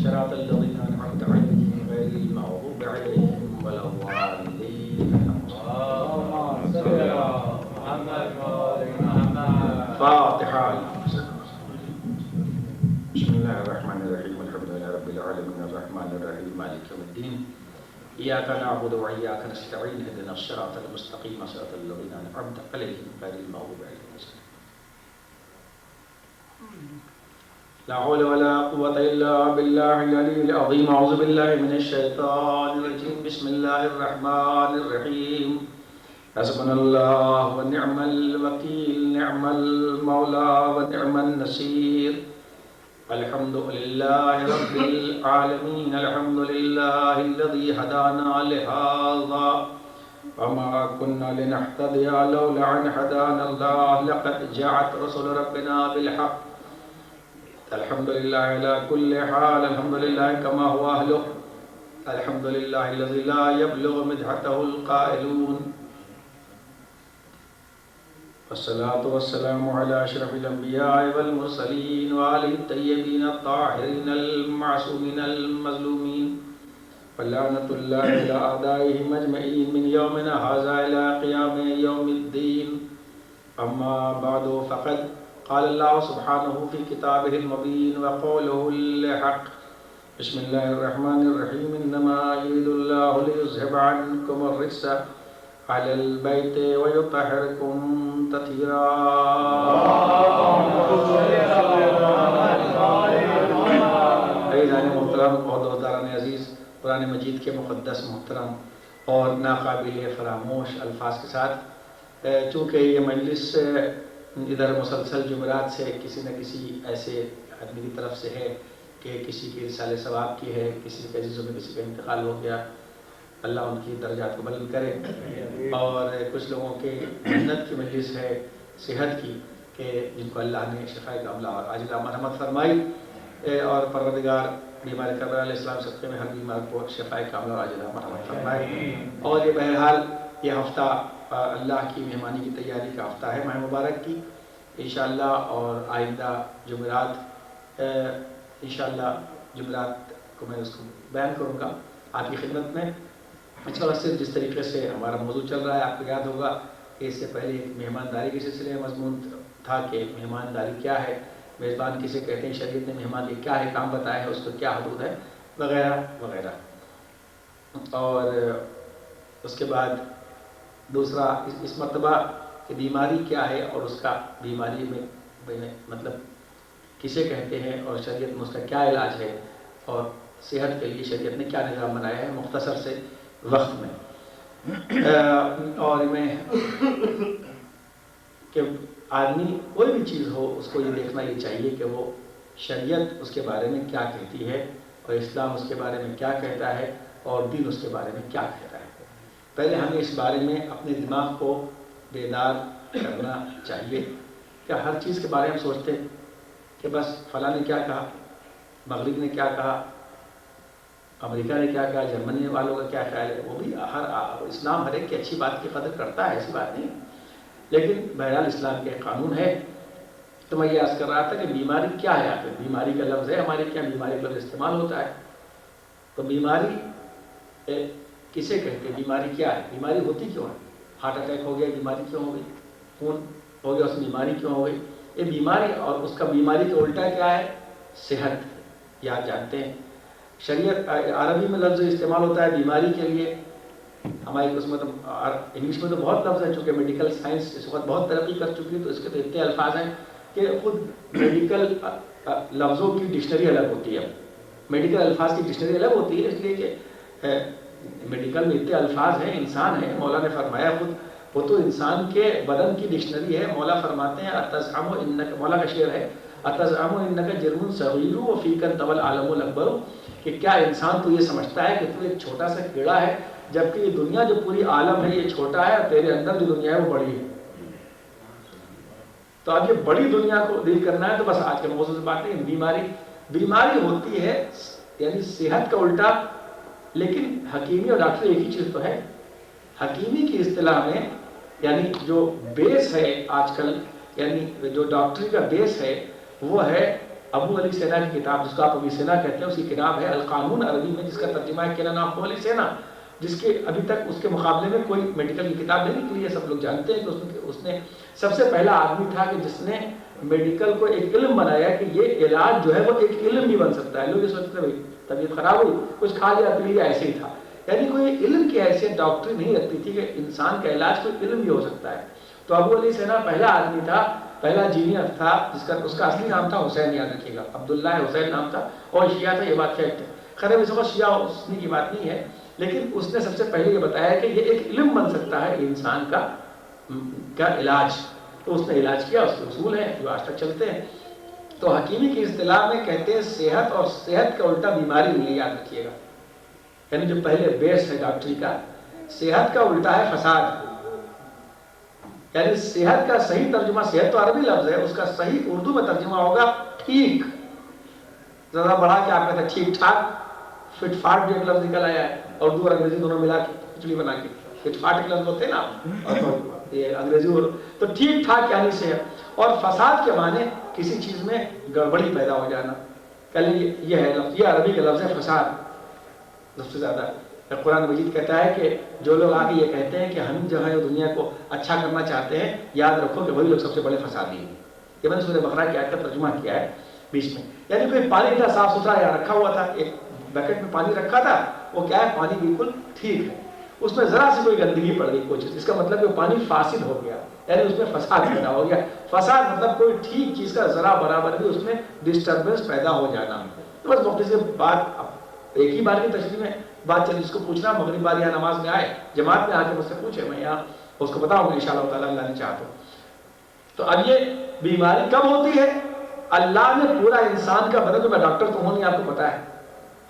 صراط الذين أنعمت عليهم غير المغضوب عليهم ولا الضالين. اللهم صل على محمد وآل محمد. فاتحة. بسم الله الرحمن الرحيم الحمد لله رب العالمين الرحمن الرحيم مالك يوم الدين إياك نعبد وإياك نستعين اهدنا الصراط المستقيم صراط الذين أنعمت عليهم غير المغضوب عليهم. لا حول ولا قوة إلا بالله العلي العظيم. أعوذ بالله من الشيطان الرجيم. بسم الله الرحمن الرحيم. حسبنا الله ونعم الوكيل نعم المولى ونعم النصير. الحمد لله رب العالمين. الحمد لله الذي هدانا لهذا وما كنا لنهتدي لولا أن هدانا الله لقد جاءت رسل ربنا بالحق. الحمد لله على كل حال. الحمد لله كما هو أهله. الحمد لله الذي لا يبلغ مدحته القائلون. والصلاة والسلام على أشرف الأنبياء والمرسلين وآله الطيبين الطاهرين المعصومين المظلومين. فلعنة الله إلى أعدائهم أجمعين من يومنا هذا إلى قيام يوم الدين. أما بعد فقد قال الله سبحانه في كتابه المبين وقوله الحق. بسم الله الرحمن الرحيم. إنما يريد الله ليذهب عنكم الرجس على البيت ويطهركم تطهيرا. عزیزان محترم اور دوستداران عزیز، قرآن مجید کے مقدس محترم اور ناقابل فراموش الفاظ کے ساتھ، چونکہ یہ مجلس ادھر مسلسل جمعرات سے کسی نہ کسی ایسے آدمی کی طرف سے ہے کہ کسی کی رسالہ ثواب کی ہے، کسی کے عزیزوں میں کسی کا انتقال ہو گیا، اللہ ان کی درجات کو بلند کرے، اور کچھ لوگوں کے محنت کی مجلس ہے صحت کی کہ جن کو اللہ نے شفاء کاملہ اور عاجلہ مرحمت فرمائی، اور پروردگار بیمار کربلا علیہ السلام صدقے میں ہر بیمار کو شفاء کاملہ اور عاجلہ مرحمت فرمائے۔ اور یہ بہرحال یہ ہفتہ اللہ کی مہمانی کی تیاری کا ہفتہ ہے ماہ مبارک کی انشاءاللہ، اور آئندہ جمعرات انشاءاللہ جمعرات کو میں اس کو بیان کروں گا آپ کی خدمت میں۔ انشاءاللہ صرف جس طریقے سے ہمارا موضوع چل رہا ہے آپ کو یاد ہوگا کہ اس سے پہلے ایک مہمانداری کے سلسلے میں مضمون تھا کہ مہمانداری کیا ہے، میزبان کسے کہتے ہیں، شریعت نے مہمان کے کیا ہے کام بتایا ہے، اس کو کیا حدود ہے وغیرہ وغیرہ۔ اور اس کے بعد دوسرا اس مرتبہ کہ بیماری کیا ہے اور اس کا بیماری میں مطلب کسے کہتے ہیں اور شریعت میں اس کا کیا علاج ہے، اور صحت کے لیے شریعت نے کیا نظام بنایا ہے مختصر سے وقت میں۔ اور میں کہ آدمی کوئی بھی چیز ہو اس کو یہ دیکھنا یہ چاہیے کہ وہ شریعت اس کے بارے میں کیا کہتی ہے، اور اسلام اس کے بارے میں کیا کہتا ہے، اور دین اس کے بارے میں کیا کہتا ہے۔ پہلے ہمیں اس بارے میں اپنے دماغ کو بیدار کرنا چاہیے کہ ہر چیز کے بارے میں ہم سوچتے کہ بس فلاں نے کیا کہا، مغرب نے کیا کہا، امریکہ نے کیا کہا، جرمنی والوں کا کیا خیال ہے۔ وہ بھی اسلام ہر ایک کی اچھی بات کی قدر کرتا ہے، ایسی بات نہیں، لیکن بہرحال اسلام کے قانون ہے۔ تو میں یہ عرض کر رہا تھا کہ بیماری کیا ہے، آخر بیماری کا لفظ ہے ہمارے کیا بیماری کا لفظ استعمال ہوتا ہے، تو بیماری کسے کہتے ہیں، بیماری کیا ہے، بیماری ہوتی کیوں ہے، ہارٹ اٹیک ہو گیا بیماری کیوں ہو گئی، خون ہو گیا اس میں بیماری کیوں ہو گئی، یہ بیماری، اور اس کا بیماری کا الٹا کیا ہے، صحت، یہ آپ جانتے ہیں۔ شریعت عربی میں لفظ استعمال ہوتا ہے بیماری کے لیے، ہماری قسمت انگلش میں تو بہت لفظ ہیں، چونکہ میڈیکل سائنس اس وقت بہت ترقی کر چکی ہے تو اس کے تو اتنے الفاظ ہیں کہ خود میڈیکل لفظوں کی ڈکشنری الگ ہوتی ہے، میڈیکل الفاظ کی ڈکشنری الگ ہوتی ہے، اس لیے کہ میڈیکل میں اتنے الفاظ ہیں، انسان ہے، مولا نے فرمایا خود وہ تو انسان کے بدن کی ڈکشنری ہے۔ مولا فرماتے ہیں اتزعم انک، مولا کا شعر ہے، اتزعم انک جرم صغیر وفیک طوى العالم الاکبر، کہ کیا انسان تو یہ سمجھتا ہے کہ تو ایک چھوٹا سا کیڑا ہے، جبکہ یہ دنیا جو پوری عالم ہے یہ چھوٹا ہے، اور تیرے اندر جو دنیا ہے وہ بڑی ہے۔ تو اب یہ بڑی دنیا کو ڈیل کرنا ہے، تو بس آج کے موضوع سے بات نہیں، بیماری ہوتی ہے یعنی صحت کا الٹا، لیکن حکیمی اور ڈاکٹر ایک ہی چیز تو ہے۔ حکیمی کی اصطلاح میں یعنی جو بیس ہے آج کل، یعنی جو ڈاکٹری کا بیس ہے وہ ہے ابو علی سینا کی کتاب، جس کو آپ ابی سینا کہتے ہیں، اس کی کتاب ہے القانون عربی میں، جس کا ترجمہ ہے کہنا نام ابو علی سینا، جس کے ابھی تک اس کے مقابلے میں کوئی میڈیکل کی کتاب نہیں نکلی ہے۔ سب لوگ جانتے ہیں کہ اس نے سب سے پہلا آدمی تھا کہ جس نے میڈیکل کو ایک علم بنایا کہ یہ علاج جو ہے وہ ایک علم بھی بن سکتا ہے۔ لوگ یہ سوچتے ہیں بھائی طبیعت خراب ہوئی کچھ کھا لیا پی لیا، ایسے ہی تھا، یعنی کوئی علم کی حیثیت ڈاکٹری نہیں رکھتی تھی کہ انسان کا علاج کوئی علم بھی ہو سکتا ہے۔ تو ابو علی سینا پہلا آدمی تھا، پہلا جینیئر تھا، اس کا اصلی نام تھا حسین، یاد رکھیے گا، عبداللہ حسین نام تھا، اور شیعہ تھا، یہ بات فیکٹ ہے۔ خیر اس وقت شیعہ حسنی کی بات نہیں ہے، لیکن اس نے سب سے پہلے یہ بتایا کہ یہ ایک علم بن سکتا ہے انسان کا علاج۔ تو اس نے علاج کیا، اس کے اصول ہیں جو آج تک چلتے ہیں۔ تو حکیمی کی اصطلاح میں کہتے ہیں صحت، اور صحت کا الٹا بیماری نہیں، یاد رکھیے گا، یعنی جو پہلے بیس ہے ڈاکٹری کا، صحت کا الٹا ہے فساد۔ یعنی صحت کا صحیح ترجمہ، صحت تو عربی لفظ ہے، اس کا صحیح اردو میں ترجمہ ہوگا ٹھیک، زیادہ بڑھا کے آپ کہتے ہیں ٹھیک ٹھاک، فٹ فاٹ جو ایک لفظ نکل آیا ہے، اردو اور انگریزی دونوں ملا کے کھچڑی بنا کے فٹ فاٹ ایک لفظ ہوتے ہیں نا، اور یہ انگریزی اور تو ٹھیک ٹھاک یعنی صحت، اور فساد کے معنی کسی چیز میں گڑبڑی پیدا ہو جانا۔ کہلیں یہ ہے لفظ، یہ عربی کا لفظ ہے فساد سب سے زیادہ۔ قرآن مجید کہتا ہے کہ جو لوگ آگے یہ کہتے ہیں کہ ہم جو ہے دنیا کو اچھا کرنا چاہتے ہیں، یاد رکھو کہ وہی لوگ سب سے بڑے فسادی ہیں۔ یہ میں نے سورہ بقرہ کی آیت کا ترجمہ کیا ہے بیچ میں، یعنی کوئی پانی اتنا صاف ستھرا یہاں رکھا ہوا تھا، ایک بکٹ میں پانی رکھا تھا، وہ کیا ہے پانی بالکل ٹھیک ہے، اس میں ذرا سی کوئی گندگی پڑ گئی کوئی چیز، اس کا مطلب کہ پانی فاسد ہو گیا، یعنی اس میں فساد پیدا ہو گیا۔ فساد مطلب کوئی ٹھیک چیز کا ذرا برابر بھی اس میں ڈسٹربنس پیدا ہو جانا۔ تو بس مفتی سے بات ایک ہی بار کی تشریح میں بات چلی، جس کو پوچھنا مغرب بار یہاں نماز میں آئے، جماعت میں آ کے مجھ سے پوچھے، میں یہاں اس کو بتاؤں گا انشاءاللہ تعالیٰ اللہ نے چاہا تو۔ تو اب یہ بیماری کب ہوتی ہے؟ اللہ نے پورا انسان کا بدن، تو میں ڈاکٹر تو ہوں نہیں، آپ کو پتا ہے،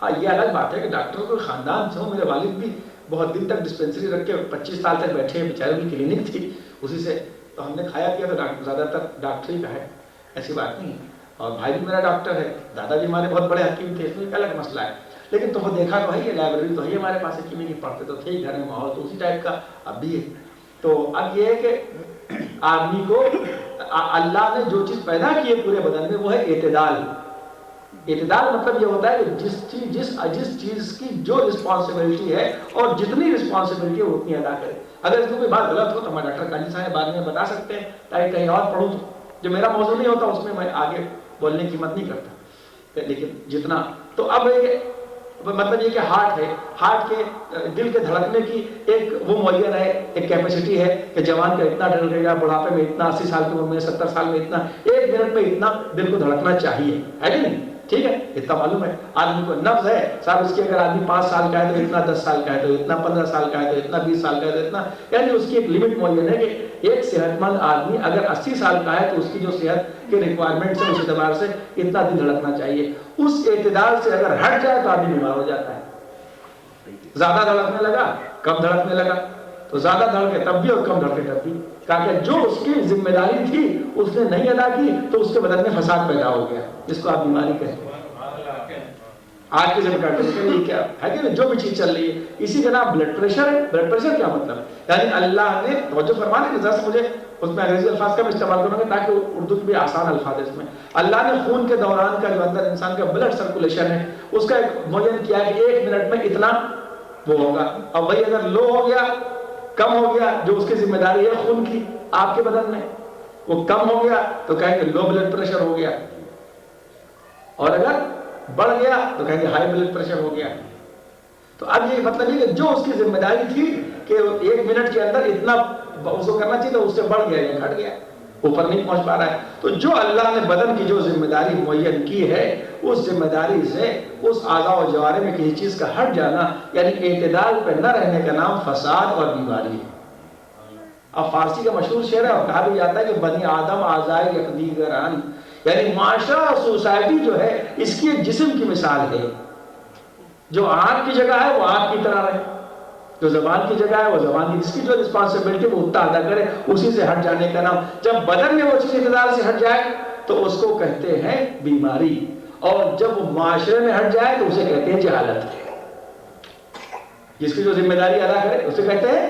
ہاں یہ الگ بات ہے کہ ڈاکٹر کو خاندان سے ہوں، میرے والد بھی بہت دن تک ڈسپینسری رکھ کے 25 سال تک بیٹھے، بیچارے کی کلینک تھی، اسی سے تو ہم نے کھایا پیا، تو زیادہ تر ڈاکٹری کا ہے، ایسی بات نہیں ہے۔ اور بھائی بھی میرا ڈاکٹر ہے، دادا بھی ہمارے بہت بڑے حکیم تھے، اس میں ایک الگ مسئلہ ہے، لیکن تو وہ دیکھا تو ہے، یہ لائبریری تو ہے ہمارے پاس، حکیمی کی پڑھتے تو تھے، گھر میں ماحول تو اسی ٹائپ کا اب بھی ہے۔ تو اب یہ ہے کہ آدمی کو اللہ نے جو چیز پیدا کی ہے پورے بدن میں وہ ہے اعتدال۔ اعتدال مطلب یہ ہوتا ہے کہ جس چیز کی جو رسپانسبلٹی ہے اور جتنی رسپانسبلٹی ہے وہ اتنی ادا کرے۔ اگر اس میں کوئی بات غلط ہو تو میں ڈاکٹر قاضی صاحب بعد میں بتا سکتے ہیں، تاکہ کہیں اور پڑھوں تو جو میرا موضوع نہیں ہوتا اس میں میں آگے بولنے کی ہمت نہیں کرتا، لیکن جتنا تو اب مطلب یہ کہ ہارٹ ہے، ہارٹ کے دل کے دھڑکنے کی ایک وہ معین ہے، ایک کیپیسٹی ہے کہ جوان کا اتنا دھڑکے گا، بڑھاپے میں اتنا، 80 سال کی عمر میں 70 سال میں اتنا، 1 منٹ میں اتنا دل کو دھڑکنا چاہیے، ہے کہ نہیں؟ ٹھیک ہے، اتنا معلوم ہے۔ آدمی کو نبض ہے صاحب، اس کی اگر آدمی 5 سال کا ہے تو اتنا، 10 سال کا ہے تو اتنا، 15 سال کا ہے تو اتنا، 20 سال کا ہے تو اتنا، یعنی اس کی ایک لمٹ معین ہے کہ ایک صحت مند آدمی اگر 80 سال کا ہے تو اس کی جو صحت کے ریکوائرمنٹ ہے اس اعتبار سے اتنا دن دھڑکنا چاہیے۔ اس اعتدال سے اگر ہٹ جائے تو آدمی بیمار ہو جاتا ہے۔ زیادہ دھڑکنے لگا، کم دھڑکنے لگا، تو زیادہ دھڑکے تب بھی اور کم دھڑکے تب بھی، تاکہ جو اس کی ذمہ داری تھی اس نے نہیں ادا کی تو اس کے بدن میں فساد پیدا ہو گیا، جس کو آپ بیماری کہتے ہیں۔ آج کے ذمہ داری کیا ہے کہ جو بھی چیز چل رہی ہے، اسی کا نام بلڈ پریشر ہے۔ بلڈ پریشر کیا مطلب؟ یعنی اللہ نے توجہ فرمانے کی ذرا سے مجھے اس میں انگریزی الفاظ کا بھی استعمال کروں گا تاکہ اردو کی بھی آسان الفاظ ہے اس میں۔ اللہ نے خون کے دوران کا جو اندر انسان کا بلڈ سرکولیشن ہے اس کا ایک معین کیا ہے کہ 1 منٹ میں اتنا وہ ہوگا، اور وہی اگر لو ہو گیا، کم ہو گیا، جو اس کی ذمہ داری ہے خون کی آپ کے بدن میں وہ کم ہو گیا تو کہیں گے لو بلڈ پریشر ہو گیا، اور اگر بڑھ گیا تو کہیں گے ہائی بلڈ پریشر ہو گیا۔ تو اب یہ مطلب یہ کہ جو اس کی ذمہ داری تھی کہ 1 منٹ کے اندر اتنا اس کو کرنا چاہیے تو اس سے بڑھ گیا یا گھٹ گیا، اوپر نہیں پہنچ پا رہا ہے۔ تو جو اللہ نے بدن کی جو ذمہ داری معین کی ہے اس ذمہ داری سے اس اعضاء و جوارح میں کسی چیز کا ہٹ جانا، یعنی اعتدال پہ نہ رہنے کا نام فساد اور بیماری ہے۔ اب فارسی کا مشہور شعر ہے اور کہا بھی جاتا ہے کہ بنی آدم اعضائے یکدیگران، یعنی معاشرہ اور سوسائٹی جو ہے اس کی ایک جسم کی مثال ہے، جو آنکھ کی جگہ ہے وہ آنکھ کی طرح رہے، جو زبان کی جگہ ہے وہ زبان کی، جس کی جو رسپانسبلٹی وہ اتنا ادا کرے، اسی سے ہٹ جانے کا نام۔ جب بدن میں وہ چیز اعتدال سے ہٹ جائے تو اس کو کہتے ہیں بیماری، اور جب وہ معاشرے میں ہٹ جائے تو اسے کہتے ہیں جہالت۔ جس کی جو ذمہ داری ادا کرے اسے کہتے ہیں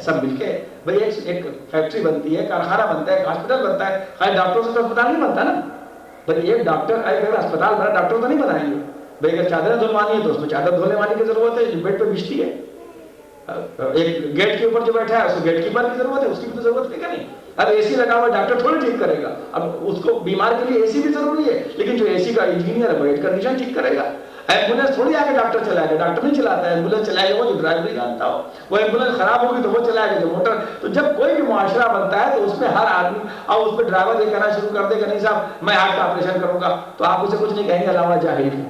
سب مل کے، بھئی ایک فیکٹری بنتی ہے، کارخانہ بنتا ہے، ایک ہاسپٹل بنتا ہے، خالی ڈاکٹروں سے تو اسپتال نہیں بنتا نا، بھائی ایک ڈاکٹر اگر اسپتال بنا ڈاکٹر تو نہیں بنائیں گے بھائی، اگر چادریں دھلوانی ہے تو اس میں چادر دھونے والی کی ضرورت ہے جو بیڈ پہ بچھتی ہے. ایک گیٹ کے اوپر جو بیٹھا ہے اس کو گیٹ کیپر کی ضرورت ہے، اس کی بھی تو ضرورت ہے کہ نہیں. اب اے سی لگا ہوا ڈاکٹر تھوڑی ٹھیک کرے گا، اب اس کو بیمار کے لیے اے سی بھی ضروری ہے، لیکن جو اے سی کا انجینئر ہے وہ ایئر کنڈیشن ٹھیک کرے گا. ایمبولینس تھوڑی آ کے ڈاکٹر چلائے گا، ڈاکٹر نہیں چلاتا ہے، ایمبولینس چلائے گا وہ جو ڈرائیور نہیں جانتا ہو. وہ ایمبولینس خراب ہوگی تو وہ چلائے گا جو موٹر. تو جب کوئی بھی معاشرہ بنتا ہے تو اس میں ہر آدمی اور اس پہ ڈرائیور یہ کہنا شروع کر دے کہ نہیں صاحب میں ہارٹ کا آپریشن کروں گا، تو آپ اسے کچھ نہیں کہیں گے علاوہ جاہل.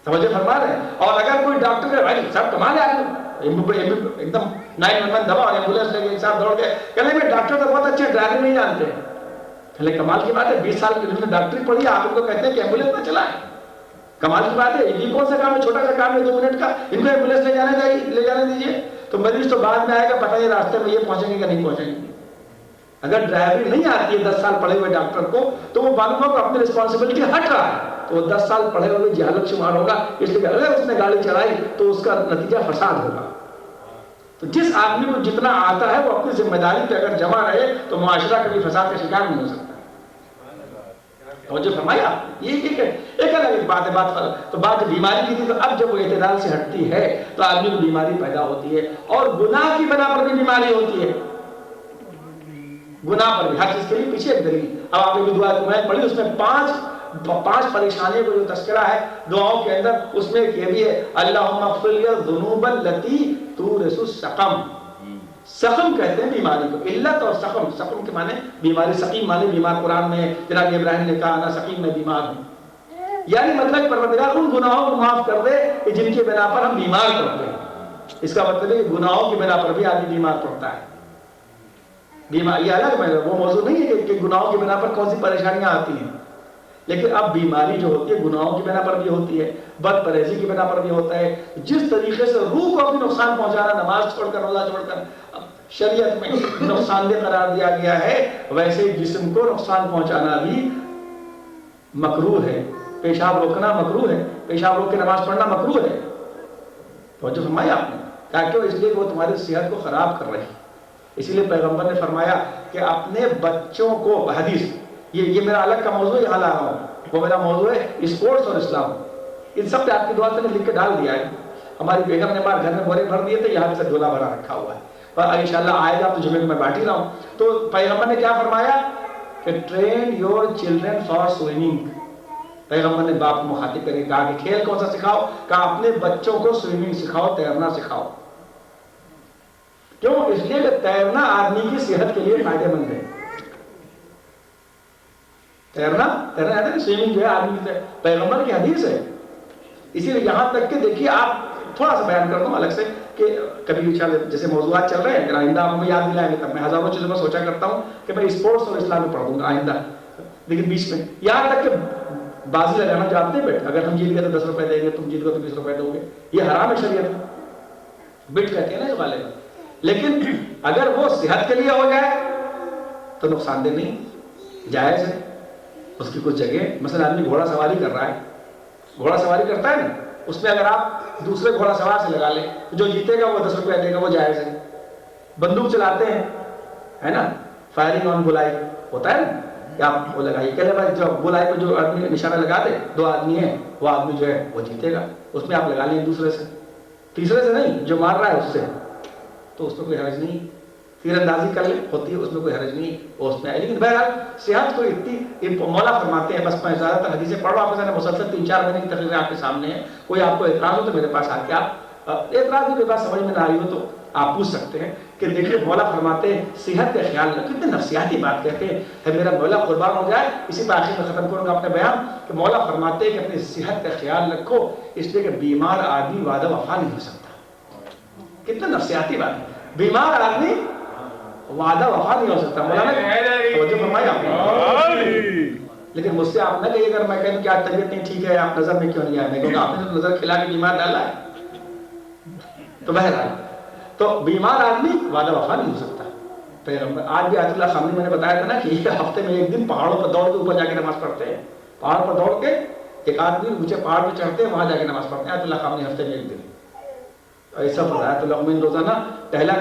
سمجھے فرما رہے ہیں. اور اگر کوئی ڈاکٹر ہے بھائی صاحب کمال ہے ایک دم 911 دبا اور ایمبولینس لے کے ایک صاحب دوڑ کے کہنے میں ڈاکٹر تو بہت اچھے ڈرائیور نہیں جانتے. پہلے کمال کی بات ہے 20 سال کی انہوں نے ڈاکٹری پڑھی، آپ ان کو کہتے ہیں کہ ایمبولینس نہ چلائیں. کمال کی بات ہے. یہ کون سا کام ہے، چھوٹا سا کام ہے 2 منٹ کا، ان کو ایمبولینس لے جانے دیجیے. تو مریض تو بعد میں آئے گا، پتہ نہیں راستے میں یہ پہنچیں گے کہ نہیں پہنچیں گے. اگر ڈرائیوری نہیں آتی ہے 10 سال پڑھے ہوئے ڈاکٹر کو تو وہ معلوم ہوگا اپنی رسپانسبلٹی ہٹ رہا ہے، تو وہ 10 سال پڑھے ہوئے جہالت شمار ہوگا. اس لیے اگر اس نے گاڑی چلائی تو اس کا نتیجہ فساد ہوگا. تو جس آدمی کو جتنا آتا ہے وہ اپنی ذمہ داری پہ اگر جمع رہے تو معاشرہ کبھی فساد کا شکار نہیں ہو سکتا. توجہ فرمایا. یہ ایک الگ بات ہے. تو بات جب بیماری کی تھی تو اب جب وہ اعتدال سے ہٹتی ہے تو آدمی کو بیماری پیدا ہوتی ہے، اور گناہ کی بنا پر بھی بیماری ہوتی ہے. گناہ پر بھی ہر چیز کے لیے پیچھے ایک دلیل. اب آپ نے دعا میں پڑھی، اس میں پانچ پریشانیوں کو جو تذکرہ ہے دعاؤں کے اندر، اس میں یہ بھی ہے اللہم اغفر لی الذنوب التی تورث السقم. سقم کہتے ہیں بیماری کو، علت اور سقم. سقم کے معنی بیماری، سقیم معنی بیمار. قرآن میں جناب ابراہیم نے کہا انا سقیم، میں بیمار ہوں. یعنی مطلب پروردگار ان گناہوں کو معاف کر دے کہ جن کی بنا پر ہم بیمار پڑتے ہیں. اس کا مطلب ہے کہ گناہوں کی بنا پر بھی آدمی بیمار پڑتا ہے. بیماری الگ ہے، وہ موضوع نہیں ہے کہ گناہوں کی بنا پر کون سی پریشانیاں آتی ہیں. لیکن اب بیماری جو ہوتی ہے گناہوں کی بنا پر بھی ہوتی ہے، بد پرہیزی کی بنا پر بھی ہوتا ہے. جس طریقے سے روح کو اپنی نقصان پہنچانا نماز چھوڑ کر روزہ چھوڑ کر شریعت میں نقصان دہ قرار دیا گیا ہے، ویسے ہی جسم کو نقصان پہنچانا بھی مکروہ ہے. پیشاب روکنا مکروہ ہے، پیشاب روک کے نماز پڑھنا مکروہ ہے. توجہ فرمایا آپ نے. تاکہ اس لیے وہ تمہاری صحت کو خراب کر رہی ہے. اسی لیے پیغمبر نے فرمایا کہ اپنے بچوں کو، حدیث یہ میرا الگ کا موضوع یہاں لا رہا ہوں، وہ میرا موضوع ہے اسپورٹس اور اسلام. ان سب پہ آپ کی دعا سے میں لکھ کے ڈال دیا ہے. ہماری بیگم نے ہمارے گھر میں بورے بھر دیے تھے، یہاں سے جھولا بھرا رکھا ہوا ہے، اور انشاءاللہ آئے گا تو جمعے میں بانٹ ہی رہا ہوں. تو پیغمبر نے کیا فرمایا کہ train your children for swimming. پیغمبر نے باپ کو مخاطب کر کے کہا کہ کھیل کون سا سکھاؤ؟ کہا اپنے بچوں کو سوئمنگ سکھاؤ، تیرنا سکھاؤ. کیوں؟ اس لیے کہ تیرنا آدمی کی صحت کے لیے فائدہ مند ہے. تیرنا سوئمنگ جو ہے آدمی کی پیغمبر کی حدیث ہے. اسی لیے یہاں تک کہ دیکھیے آپ تھوڑا سا بیان کرتا ہوں الگ سے کہ کبھی جیسے موضوعات چل رہے ہیں اگر آئندہ آپ ہمیں یاد دلائیں گے تب میں ہزاروں چیزوں میں سوچا کرتا ہوں کہ میں اسپورٹس اور اسلام میں پڑھ دوں گا آئندہ. لیکن بیچ میں یہاں تک کہ بازی لگانا جانتے ہیں بیٹ، اگر ہم جیت گئے تو 10 روپے دیں گے، تم جیت گئے تو 20 روپے دو گے. یہ حرام ہے شریعت میں، بٹ کہتے ہیں نا اس والے میں. لیکن اگر وہ صحت کے لیے ہو جائے تو نقصان دہ نہیں، جائز ہے. اس کی کچھ جگہ مثلا آدمی گھوڑا سواری کر رہا ہے، گھوڑا سواری کرتا ہے نا، اس میں اگر آپ دوسرے گھوڑا سوار سے لگا لیں تو جو جیتے گا وہ 10 روپے دے گا، وہ جائز ہے. بندوق چلاتے ہیں ہے نا، فائرنگ آن بلائی ہوتا ہے نا، کہ آپ وہ لگائیے کہ بھائی جو بلائی پہ جو آدمی نشانہ لگا دے، 2 آدمی ہیں، وہ آدمی جو ہے وہ جیتے گا. اس میں آپ لگا لیں دوسرے سے، تیسرے سے نہیں، جو مار رہا ہے اس سے، تو اس میں کوئی حرج نہیں. تیر اندازی کر لیں ہوتی ہے، اس میں کوئی حرج نہیں اس میں. لیکن بہرحال صحت کو اتنی مولا فرماتے ہیں. بس میں زیادہ تر حدیثیں پڑھ رہا ہوں، مسلسل 3-4 مہینے کی تقریریں آپ کے سامنے ہیں. کوئی آپ کو اعتراض ہو تو میرے پاس آ کے آپ اعتراض کی کوئی بات سمجھ میں نہ آئی ہو تو آپ پوچھ سکتے ہیں. کہ دیکھیے مولا فرماتے ہیں صحت کا خیال رکھو. کتنے نفسیاتی بات کہتے ہیں. میرا مولا قربان ہو جائے. اسی پر آخر میں ختم کروں گا اپنے بیان کہ مولا فرماتے ہیں کہ اپنی صحت کا خیال رکھو، اس لیے کہ بیمار آدمی وعدہ وفا نہیں ہو سکتا. کتنے نفسیاتی بات ہے. بیمار آدمی وعدہ وفا نہیں ہو سکتا. مولانا توجہ فرمائے آپ نے. لیکن مجھ سے آپ نہ کہیے اگر میں کہوں کہ آج طبیعت نہیں ٹھیک ہے، آپ نظر میں کیوں نہیں آئے؟ میں کہوں گا آپ نے تو نظر کھلا کے بیمار ڈالا ہے. تو بہرحال تو بیمار آدمی وعدہ وفا نہیں ہو سکتا. پیغمبر آج بھی آیت اللہ خامنی میں نے بتایا تھا نا کہ یہ ہفتے میں ایک دن پہاڑوں پر دوڑ کے اوپر جا کے نماز پڑھتے ہیں. پہاڑ پر دوڑ کے ایک آدمی اونچے پہاڑ پہ چڑھتے ہیں، وہاں جا کے نماز پڑھتے ہیں. آیت اللہ خامنی ہفتے میں ایک دن ایسا فرمایا. تو لوگ روزانہ ٹہلا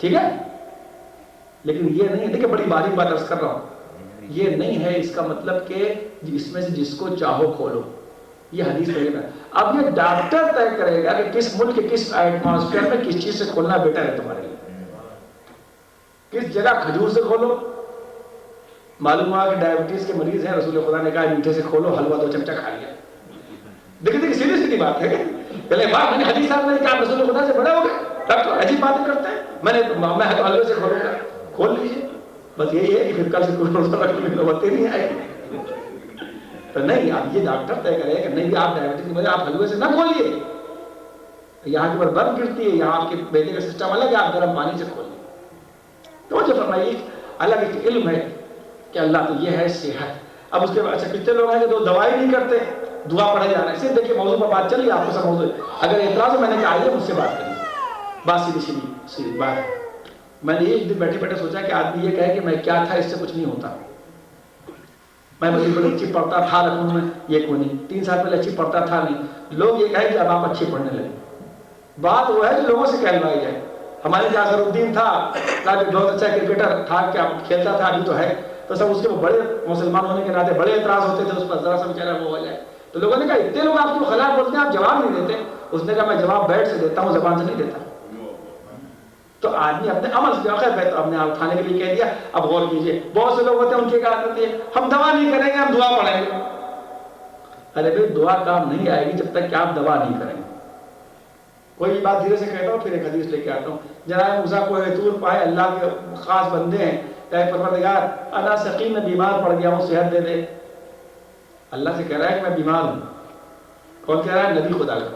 ٹھیک ہے؟ لیکن یہ نہیں ہے، دیکھیں بڑی باریک بات عرض کر رہا ہوں، یہ نہیں ہے اس کا مطلب کہ اس میں سے جس کو چاہو کھولو، یہ حدیث نہیں ہے۔ اب یہ ڈاکٹر طے کرے گا کہ کس ملک کے کس ایٹماسفیئر میں کس چیز سے کھولنا بیٹر ہے تمہارے لیے، کس جگہ کھجور سے کھولو۔ معلوم ہوا کہ ڈائبٹیز کے مریض ہیں، رسول خدا نے کہا میٹھے سے کھولو، حلوہ 2 چمچہ کھا لیا۔ دیکھیں سیدھی سیدھی بات ہے، پہلے بات میں نے حدیث صاحب نے کہا رسول خدا سے بڑے ہو گئے، ڈاکٹر عجیب باتیں کرتے ہیں، میں حلوے سے کھولوں گا، کھول لیجیے، بس یہی ہے کہ پھر کل سے کوئی روزہ رکھنے کی نوبت نہیں آئے گی۔ تو نہیں، اب یہ ڈاکٹر طے کرے کہ نہیں آپ ڈائبٹیز کی وجہ آپ حلوے سے نہ کھولیے، یہاں کے اوپر برف گرتی ہے، یہاں آپ کے بیٹے کا سسٹم الگ ہے، آپ گرم پانی سے کھولیں۔ تو جو فرمائیے الگ ایک علم ہے کہ اللہ تو یہ ہے صحت۔ اب اس کے بعد اچھا کتنے لوگ ہیں کہ تو دوائی نہیں کرتے، دعا پڑھے جا رہے ہیں۔ صرف دیکھیے موضوع پر بات چلی، آپ کو سب موضوع اگر اعتراض ہو میں نے کہا آئیے مجھ سے بات کریے، بات سیدھی بات۔ میں نے ایک دن بیٹھے بیٹھے سوچا کہ آدمی یہ کہے کہ میں کیا تھا، اس سے کچھ نہیں ہوتا۔ میں بڑی اچھی پڑھتا تھا لکھنؤ میں، یہ کوئی نہیں، 3 سال پہلے اچھی پڑھتا تھا نہیں، لوگ یہ کہیں کہ اب آپ اچھی پڑھنے لگے۔ بات وہ ہے جو لوگوں سے کہلوائی جائے۔ ہمارے جہاں اظہر الدین تھا، بہت اچھا کرکٹر تھا، کیا کھیلتا تھا، ابھی تو ہے، تو سب اس کے بڑے مسلمان ہونے کے ناطے بڑے اعتراض ہوتے تھے اس پر، ذرا سا بیچارہ وہ ہو جائے۔ تو لوگوں نے کہا اتنے لوگ آپ کو خلاف بولتے ہیں، آپ جواب نہیں دیتے۔ اس نے کہا میں جواب بیٹھ سے دیتا ہوں، زبان سے نہیں دیتا۔ تو آدمی اپنے عمل سے خیر اپنے آپ اٹھانے کے لیے کہہ دیا۔ اب غور کیجیے، بہت سے لوگ ہوتے ہیں ان کی کہا کرتی ہے ہم دوا نہیں کریں گے، ہم دعا پڑھیں گے۔ ارے بھائی دعا کام نہیں آئے گی جب تک کہ آپ دوا نہیں کریں گے۔ کوئی بات دھیرے سے کہتا ہوں، پھر ایک حدیث لے کے آتا ہوں۔ جناب موسیٰ کوہ طور پائے، اللہ کے خاص بندے ہیں، کہ پروردگار انا سقیم، میں بیمار پڑ گیا ہوں، صحت دے دے۔ اللہ سے کہہ رہا ہے کہ میں بیمار ہوں۔ کون کہہ رہا ہے؟ نبی خدا کا۔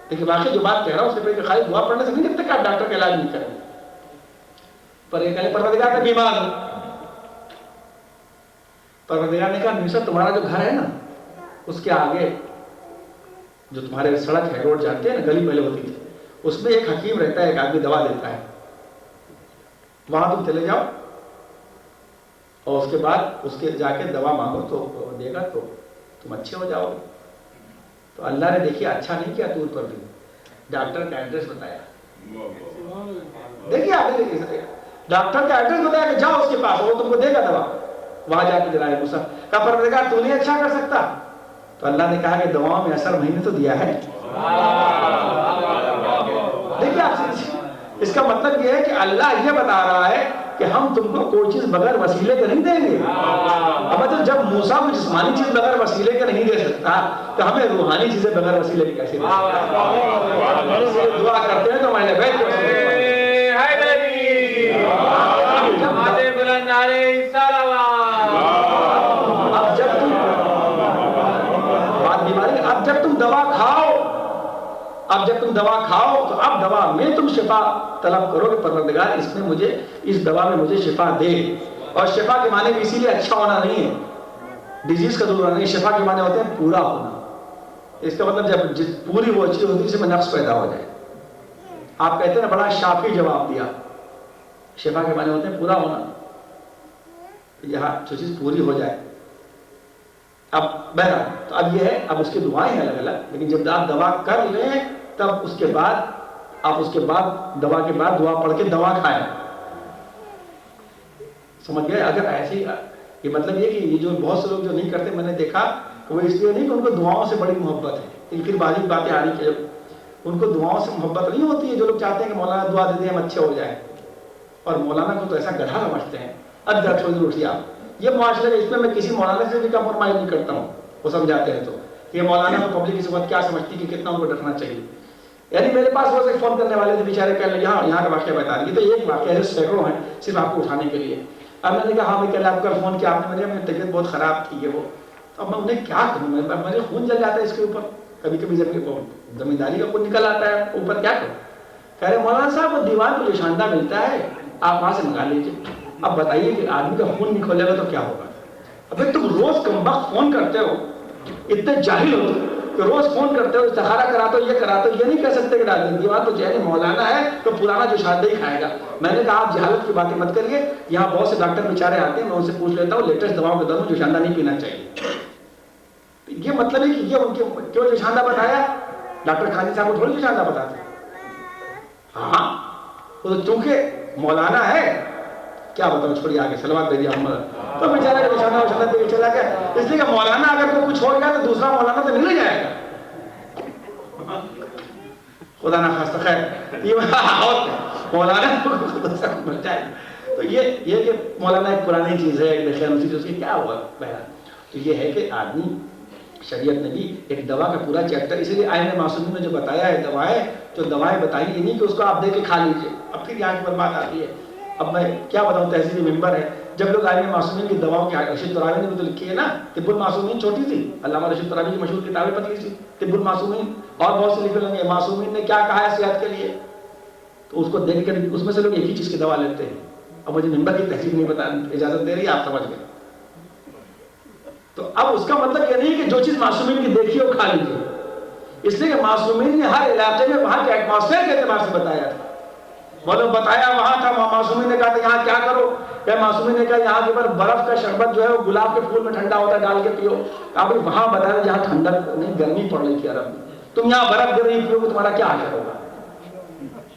لیکن واقعی جو بات کہہ رہا ہوں اس کے پہلے خالی دعا پڑھنے سے نہیں جب تک آپ ڈاکٹر کا علاج نہیں کریں۔ پر یہ کہے پروردگار میں بیمار ہوں۔ پروردگار نے کہا موسیٰ تمہارا جو گھر ہے نا، اس کے آگے جو تمہارے سڑک ہے، روڈ جاتے ہیں نا، گلی پہلے ہوتی تھی، اس میں ایک حکیم رہتا ہے، ایک آدمی دوا دیتا ہے، وہاں تم چلے جاؤ اور اس کے بعد اس کے جا کے دوا مانگو تو دے گا، تو تم اچھے ہو جاؤ گے۔ تو اللہ نے دیکھیے اچھا نہیں کیا طور پر بھی، ڈاکٹر کا ایڈریس بتایا۔ دیکھیے آپ نے ڈاکٹر کا ایڈریس بتایا کہ جاؤ اس کے پاس، وہ تم کو دے گا دوا۔ وہاں جا کے جناب موسیٰ کہا پروردگار تو نہیں اچھا کر سکتا؟ تو اللہ نے کہا کہ دواؤں میں اثر میں نے تو دیا ہے۔ دیکھیے آپ اس کا مطلب یہ ہے کہ اللہ یہ بتا رہا ہے کہ ہم تم کو کوئی چیز بغیر وسیلے کے نہیں دیں گے۔ اب مطلب جب موسیٰ کو جسمانی چیز بغیر وسیلے کے نہیں دے سکتا تو ہمیں روحانی چیزیں بغیر وسیلے کے کیسے دے سکتا؟ دعا کرتے ہیں تو میں نے بیٹھ کے اب جب تم دوا کھاؤ تو اب دوا میں تم شفا طلب کرو کہ پروردگار اس میں مجھے، اس دوا میں مجھے شفا دے۔ اور شفا کے معنی بھی اسی لیے اچھا ہونا نہیں ہے، ڈیزیز کا دور ہونا نہیں، شفا کے معنی ہوتے ہیں پورا ہونا۔ اس کا مطلب جب پوری وہ چیز ہوتی ہے جس میں نقص پیدا ہو جائے۔ آپ کہتے ہیں نا بڑا شافی جواب دیا، شفا کے معنی ہوتے ہیں پورا ہونا، یہاں جو چیز پوری ہو جائے۔ اب بہرحال تو اب یہ ہے، اب اس کی دعائیں ہیں الگ الگ، لیکن جب آپ دوا کر لیں تب اس کے بعد آپ اس کے بعد دوا کے بعد دعا پڑھ کے دوا کھائیں۔ سمجھ گئے؟ اگر ایسی یہ مطلب یہ کہ یہ جو بہت سے لوگ جو نہیں کرتے، میں نے دیکھا وہ اس لیے نہیں کہ ان کو دعاؤں سے بڑی محبت ہے، لیکن پھر بعض باتیں آ رہی کہ ان کو دعاؤں سے محبت نہیں ہوتی ہے۔ جو لوگ چاہتے ہیں کہ مولانا دعا دے دیں ہم اچھے ہو جائیں، اور مولانا کو تو ایسا گدھا سمجھتے ہیں۔ اب جب چھوڑ اٹھیے آپ، یہ معاشرے میں اس میں میں کسی مولانا سے بھی کمپرومائز نہیں کرتا ہوں، وہ سمجھاتے ہیں تو یہ مولانا کو پبلک اس وقت کیا سمجھتی کہ کتنا ان کو ڈرنا چاہیے۔ یعنی میرے پاس روز ایک فون کرنے والے تھے بیچارے، کہنے لگے یہاں کا واقعہ بتا رہی ہے، تو ایک واقعہ ہے، سینکڑوں ہیں صرف آپ کو اٹھانے کے لیے۔ اب میں نے کہا ہاں میں کہہ آپ کا فون کیا آپ نے، میری طبیعت بہت خراب تھی ہے وہ، اب میں انہیں کیا کروں، میرے خون جل جاتا ہے اس کے اوپر، کبھی کبھی زمینداری کا خون نکل آتا ہے اوپر، کیا کروں؟ کہہ رہے مولانا صاحب وہ دیوان کو جو شاندہ ملتا ہے آپ وہاں سے منگا لیجیے۔ اب بتائیے کہ آدمی کا خون نہیں کھولے گا تو کیا ہوگا؟ ابھی تم روز کم وقت فون کرتے ہو، اتنے جاہل ہو کہ روز فون کرتے ہو، استخارہ کراتے ہو، یہ کراتے ہو، یہ نہیں کہہ سکتے کہ ڈال دیوان تو جہاں مولانا ہے تو پرانا جو شاندہ ہی کھائے گا۔ میں نے کہا آپ جہالت کی باتیں مت کریے، یہاں بہت سے ڈاکٹر بیچارے آتے ہیں، میں ان سے پوچھ لیتا ہوں لیٹسٹ دواؤں کے دونوں جو شاندہ نہیں پینا چاہیے۔ یہ مطلب ہے کہ یہ ان کے کیوں جو شاندہ بتایا، ڈاکٹر خانی صاحب کو تھوڑی جو شاندہ بتاتے، ہاں چونکہ مولانا ہے کیا بتاؤ، چھوڑی آگے سلوات بھیجیے محمد. تو بیچارہ نشانہ وشانہ دے کے چلا گیا. اس لیے کہ مولانا اگر کوئی کچھ ہو گیا تو دوسرا مولانا تو مل جائے گا. خدا نہ خواستہ خیر یہ مولانا مل جائے گا. تو یہ کہ مولانا ایک پرانی چیز ہے، ایک خیر اسی چیز کی کیا ہوا بہرحال. تو یہ ہے کہ آدمی شریعت نے بھی ایک دوا کا پورا چیپٹر، اسی لیے آئین معصومین نے جو بتایا ہے دوائیں، جو دوائیں بتائی یہ نہیں کہ اس کو آپ دے کے کھا لیجیے اب پھر یہاں کی برباد آتی ہے. اب میں کیا بتاؤں، تہذیبی ممبر ہے. جب لوگ آئین معصومین کی دواؤں کی، رشید تراوی نے بھی تو لکھی ہے نا طب المعصومین، چھوٹی سی علامہ رشید تراوی کی مشہور کتابیں پتلی سی طب المعصومین، اور بہت سے لکھے لیں گے معصومین نے کیا کہا ہے صحت کے لیے. تو اس کو دیکھ کر اس میں سے لوگ ایک ہی چیز کی دوا لیتے ہیں. اب مجھے ممبر کی تہذیب نہیں بتا اجازت دے رہی ہے، آپ سمجھ گئے. تو اب اس کا مطلب یہ نہیں کہ جو چیز معصومین کی دیکھی ہو کھا لیجیے. اس لیے کہ معصومین نے ہر علاقے میں وہاں کے ایٹماسفیئر کے اعتبار سے بتایا تھا. مطلب بتایا وہاں تھا، معصومین نے کہا تھا یہاں کیا کرو، کہ معصومین نے کہا یہاں کے اوپر برف کا شربت جو ہے وہ گلاب کے پھول میں ٹھنڈا ہوتا ہے ڈال کے پیو. اب وہاں بتایا جہاں ٹھنڈک نہیں، گرمی پڑ رہی تھی عرب میں، تم یہاں برف گر رہی پیو گے تمہارا کیا حشر ہوگا.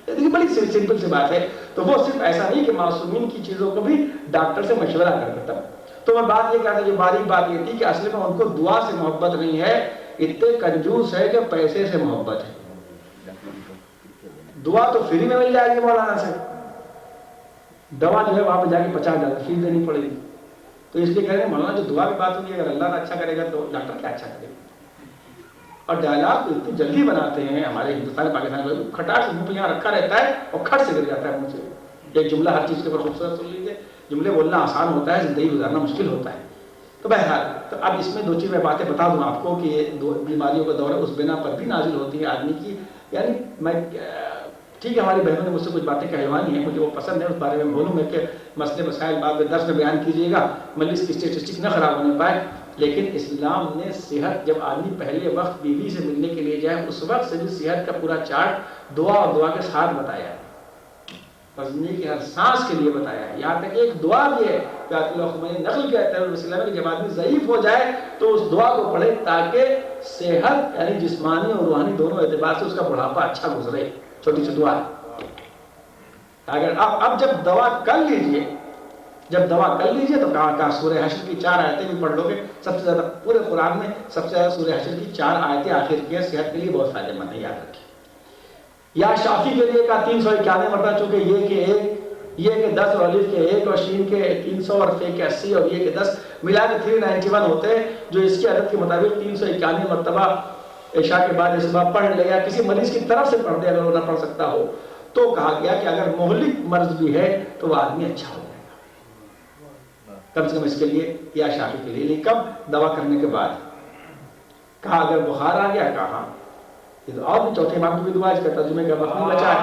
دیکھیے بڑی سمپل سی بات ہے. تو وہ صرف ایسا نہیں کہ معصومین کی چیزوں کو بھی ڈاکٹر سے مشورہ کر دیتا. تو میں بات یہ کہتا ہوں، یہ باریک بات یہ تھی کہ اصل میں ان کو دعا سے محبت نہیں ہے، اتنے کنجوس ہے کہ پیسے سے محبت ہے. دعا تو فری میں مل جائے گی مولانا سے، دوا جو ہے وہاں پہ جا کے $50 فیس دینی پڑے گی. تو اس لیے کہہ رہے ہیں مولانا جو دعا کی بات ہوگی اگر اللہ نے اچھا کرے گا تو ڈاکٹر کیا اچھا کرے گا. اور ڈائلاگ اتنی جلدی بناتے ہیں ہمارے ہندوستان پاکستان میں، کھٹاٹ سے منہ پہ یہاں رکھا رہتا ہے اور کھٹ سے گر جاتا ہے منہ سے. ایک جملہ ہر چیز کے اوپر خوبصورت سن لیجیے. جملے بولنا آسان ہوتا ہے، زندگی گزارنا مشکل ہوتا ہے. تو بہرحال تو اب اس میں دو چیز میں باتیں بتا دوں آپ کو کہ یہ دو بیماریوں کا دور ہے، اس بنا پر بھی نازل ہوتی ہے آدمی کی. یعنی میں ٹھیک ہے ہماری بہنوں نے مجھ سے کچھ باتیں کہلوانی ہیں، مجھے وہ پسند ہے، اس بارے میں بولوں میں کہ مسئلے مسائل بعد میں درس میں بیان کیجیے گا، مجلس کی اسٹیٹسٹک نہ خراب ہونے پائے. لیکن اسلام نے صحت، جب آدمی پہلے وقت بیوی سے ملنے کے لیے جائے اس وقت سے بھی صحت کا پورا چارٹ دعا اور دعا کے ساتھ بتایا ہے، زندگی کی ہر سانس کے لیے بتایا ہے. یہاں تک ایک دعا بھی ہے کہ نقل کہتا ہے کہ جب آدمی ضعیف ہو جائے تو اس دعا کو پڑھے تاکہ صحت یعنی جسمانی اور روحانی دونوں اعتبار سے اس کا بڑھاپا اچھا گزرے. چھوٹی سی دعا اگر اب جب دوا کر لیجئے، تو کہا سورہ حشر کی 4 آیتیں بھی پڑھ لو گے. سب سے زیادہ پورے قرآن میں سب سے زیادہ سورہ حشر کی 4 آیتیں آخر کی ہیں، صحت کے لیے بہت فائدہ مند ہے، یاد رکھیے. یا شافی کے لیے کا 351 مرتبہ، چونکہ یہ کہ 1، یہ کہ 10 اور الف کے 1 اور شین کے 300 اور فے کے 80 اور یہ کہ 10 ملا کے 391 ہوتے ہیں، جو اس کی عدد کے مطابق 391 مرتبہ عشاء کے بعد اس بار پڑھ لے، یا کسی مریض کی طرف سے پڑھ دے اگر وہ نہ پڑھ سکتا ہو. تو کہا گیا کہ اگر مہلک مرض بھی ہے تو وہ آدمی اچھا ہو جائے گا کم سے کم اس کے لیے، یا شافی کے لیے. کب؟ دوا کرنے کے بعد. کہا اگر بخار آ گیا، کہا اور بھی چوتھے امام کی بھی دعا، اس کا ترجمے کا وقت نہیں بچا ہے.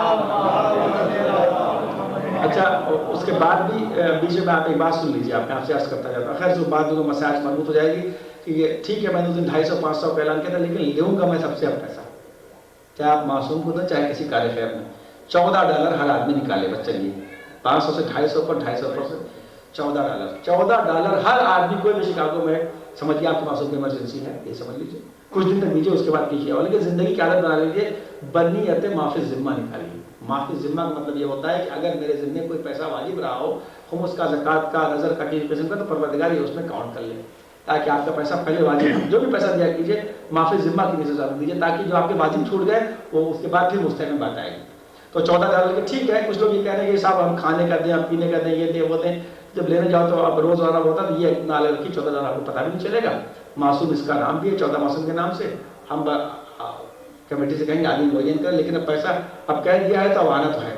اچھا اس کے بعد بھی بیچ میں آپ ایک بات سن لیجیے، آپ سے عرض کرتا جاتا. خیر جو بات جو مسائل مربوط ہو جائے گی کہ یہ ٹھیک ہے میں نے اس دن 250-500 کا اعلان کیا تھا، لیکن لوں گا میں سب سے اب پیسہ، چاہے آپ معصوم کو دیں چاہے کسی کار خیر میں. $14 ہر آدمی نکالے بس. چلیے 500 سے 250 پر 250 پر سے $14 ہر آدمی. کوئی بھی شکاگو میں سمجھیے آپ کے معصوم کی ایمرجنسی ہے، یہ سمجھ لیجیے کچھ دن تک دیجیے، اس کے بعد کیجیے. اور لیکن زندگی کی عادت بنا لیجیے، بنیت معافی ذمہ نکالیے. معافی ذمہ کا مطلب یہ ہوتا ہے کہ اگر میرے ذمہ کوئی پیسہ واجب رہا ہو، خمس کا، زکوٰۃ کا، نظر کا، کسی قسم کا، تو پروردگار یہ اس میں کاؤنٹ کر لے تاکہ آپ کا پیسہ پہلے واجب، جو بھی پیسہ دیا کیجیے معافی ذمہ کی نیچے ضرور دیجیے تاکہ جو آپ کے واجب چھوٹ گئے وہ اس کے بعد پھر مستحکم بات آئے گی. تو $14 ٹھیک ہے. کچھ لوگ یہ کہہ رہے ہیں کہ صاحب ہم کھانے کا دیں، ہم پینے کا دیں، یہ دیں وہ دیں. جب لینے جاؤ تو اب روز والا ہوتا تو یہ نالے رکھی $14 آپ کو پتہ بھی نہیں چلے گا. معصوم اس کا نام بھی ہے، 14 معصوم کے نام سے. ہم کمیٹی سے کہیں گے آدمی معین کریں، لیکن اب پیسہ اب کہہ دیا ہے تو اب آنا تو ہے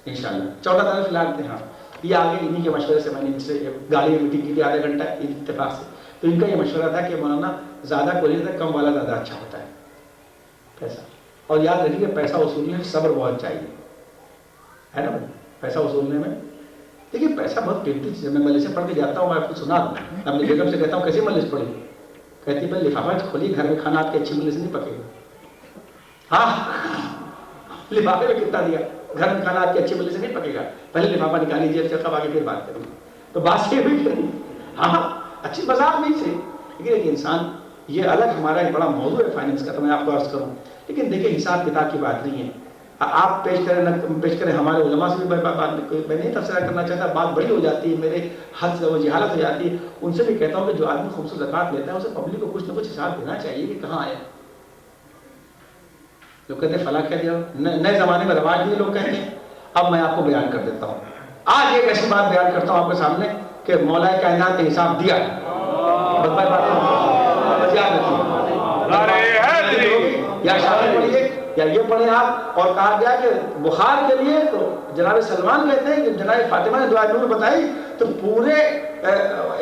انشاءاللہ. $14 فی الحال. ہاں یہ آگے انہیں کے مشورے سے میں نے ان سے گاڑی میں میٹنگ کی تھی آدھا گھنٹہ اتفاق سے. تو ان کا یہ مشورہ تھا کہ مولانا زیادہ کو نہیں تھا، کم والا زیادہ اچھا ہوتا ہے پیسہ. اور یاد رکھیے پیسہ وصولنے میں صبر بہت چاہیے، ہے نا بھائی. پیسہ وصولنے میں دیکھیے پیسہ بہت قیمتی چیز ہے. میں مجلس سے پڑھ کے جاتا ہوں، میں آپ کو سنا دوں. اپنی بیگم سے کہتا ہوں کیسی مجلس پڑھی، کہتی بھائی لفافہ کھولی، گھر میں کھانا آپ کے اچھی مجلس نہیں پکے گا. ہاں لفافے میں کتنا دیا، گھر میں کھانا آپ کے اچھی مجلس سے نہیں پکے گا. پہلے لفافہ نکالی جیب سے، تب آگے پھر بات کریں. تو بات یہ بھی کریں ہاں اچھی مذاق نہیں سے، لیکن ایک انسان یہ الگ ہمارا ایک بڑا موضوع ہے فائنینس کا، تو میں آپ کو عرض کروں. لیکن دیکھیں حساب کتاب کی بات نہیں ہے. آپ پیش کریں ہمارے علماء سے بھی میں نہیں تبصرہ کرنا چاہتا، بات بڑی ہو جاتی ہے، میرے حد سے وہ جہالت ہو جاتی ہے، ان سے بھی کہتا ہوں کہ جو آدمی خمس زکوٰۃ لیتا ہے اسے پبلک کو کچھ نہ کچھ حساب دینا چاہیے کہ کہاں آیا. لوگ کہتے ہیں فلاں کہہ دیا، نئے زمانے میں رواج نہیں لوگ کہتے ہیں. اب میں آپ کو بیان کر دیتا ہوں، آج ایک ایسی بات بیان کرتا ہوں آپ کے سامنے کہ مولا کائنات نے حساب دیا ہے. یا شامل پڑھیے یا یہ پڑھیں آپ. اور کہا گیا کہ بخار کے لیے تو جناب سلمان کہتے ہیں کہ جناب فاطمہ نے دعائے نور بتائی تو پورے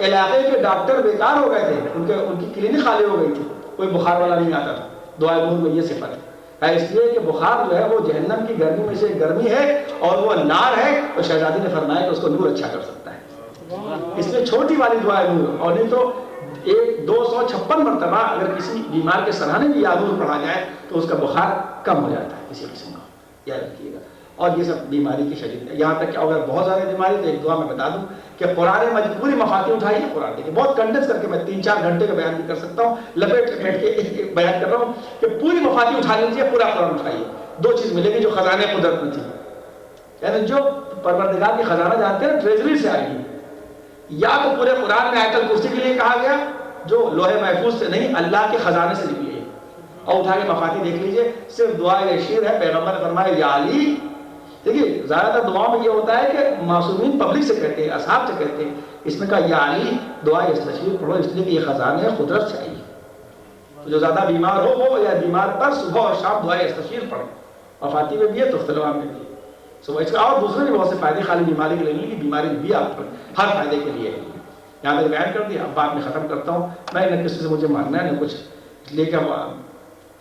علاقے کے ڈاکٹر بیکار ہو گئے تھے، ان کی کلینک خالی ہو گئی تھی، کوئی بخار والا نہیں آتا تھا. دعائے نور میں یہ صفت ہے، اس لیے کہ بخار جو ہے وہ جہنم کی گرمی میں سے گرمی ہے اور وہ نار ہے، اور شہزادی نے فرمایا کہ اس کو نور اچھا کر سکتا ہے. اس لیے چھوٹی والی دعائے نور، اور نہیں تو 256 مرتبہ اگر کسی بیمار کے سرانے بھی یا نور پڑھا جائے تو اس کا بخار کم ہو جاتا ہے کسی قسم کا. یاد رکھیے گا. اور یہ سب بیماری کی شدید ہے، یہاں تک کہ اگر بہت زیادہ بیماری تو ایک دعا میں بتا دوں کہ قرآن مجید پوری مفاتیح اٹھائیے. قرآن دیکھیے بہت کنڈنس کر کے میں 3-4 گھنٹے کا بیان بھی کر سکتا ہوں، لپیٹ کے بیان کر رہا ہوں کہ پوری مفاتیح اٹھا لیجیے، پورا قرآن اٹھائیے. 2 چیز ملے گی جو خزانے قدرت میں تھی، یعنی جو پروردگار کی خزانہ جانتے ہیں ٹریجری سے آئے گی. یا تو پورے قرآن میں آیت الکرسی کے لیے کہا گیا جو لوح محفوظ سے نہیں اللہ کے خزانے سے نکلی ہے، اور اٹھا کے مفاتیح دیکھ لیجئے، صرف دعا یشیر ہے. پیغمبر نے فرمایا یا علی. دیکھیے زیادہ تر دعاؤں میں یہ ہوتا ہے کہ معصومین پبلک سے کہتے ہیں، اصحاب سے کہتے ہیں، اس میں کہا یا علی دعا یستشیر پڑھو، اس لیے کہ یہ خزانے قدرت سے آئی ہے. تو جو زیادہ بیمار ہو یا بیمار پر صبح اور شام دعا یستشیر پڑھو. مفاتیح میں بھی ہے، تحفۃ العوام میں بھی ہے. صبح اس کا اور دوسرے بھی بہت سے فائدے، خالی بیماری کے لیے نہیں، بیماری بھی آپ پر ہر فائدے کے لیے ہے. یہاں تک بیان کر دیا. اب بات میں ختم کرتا ہوں. میں نہ کسی سے مجھے ماننا ہے نہ کچھ، اس لیے کہ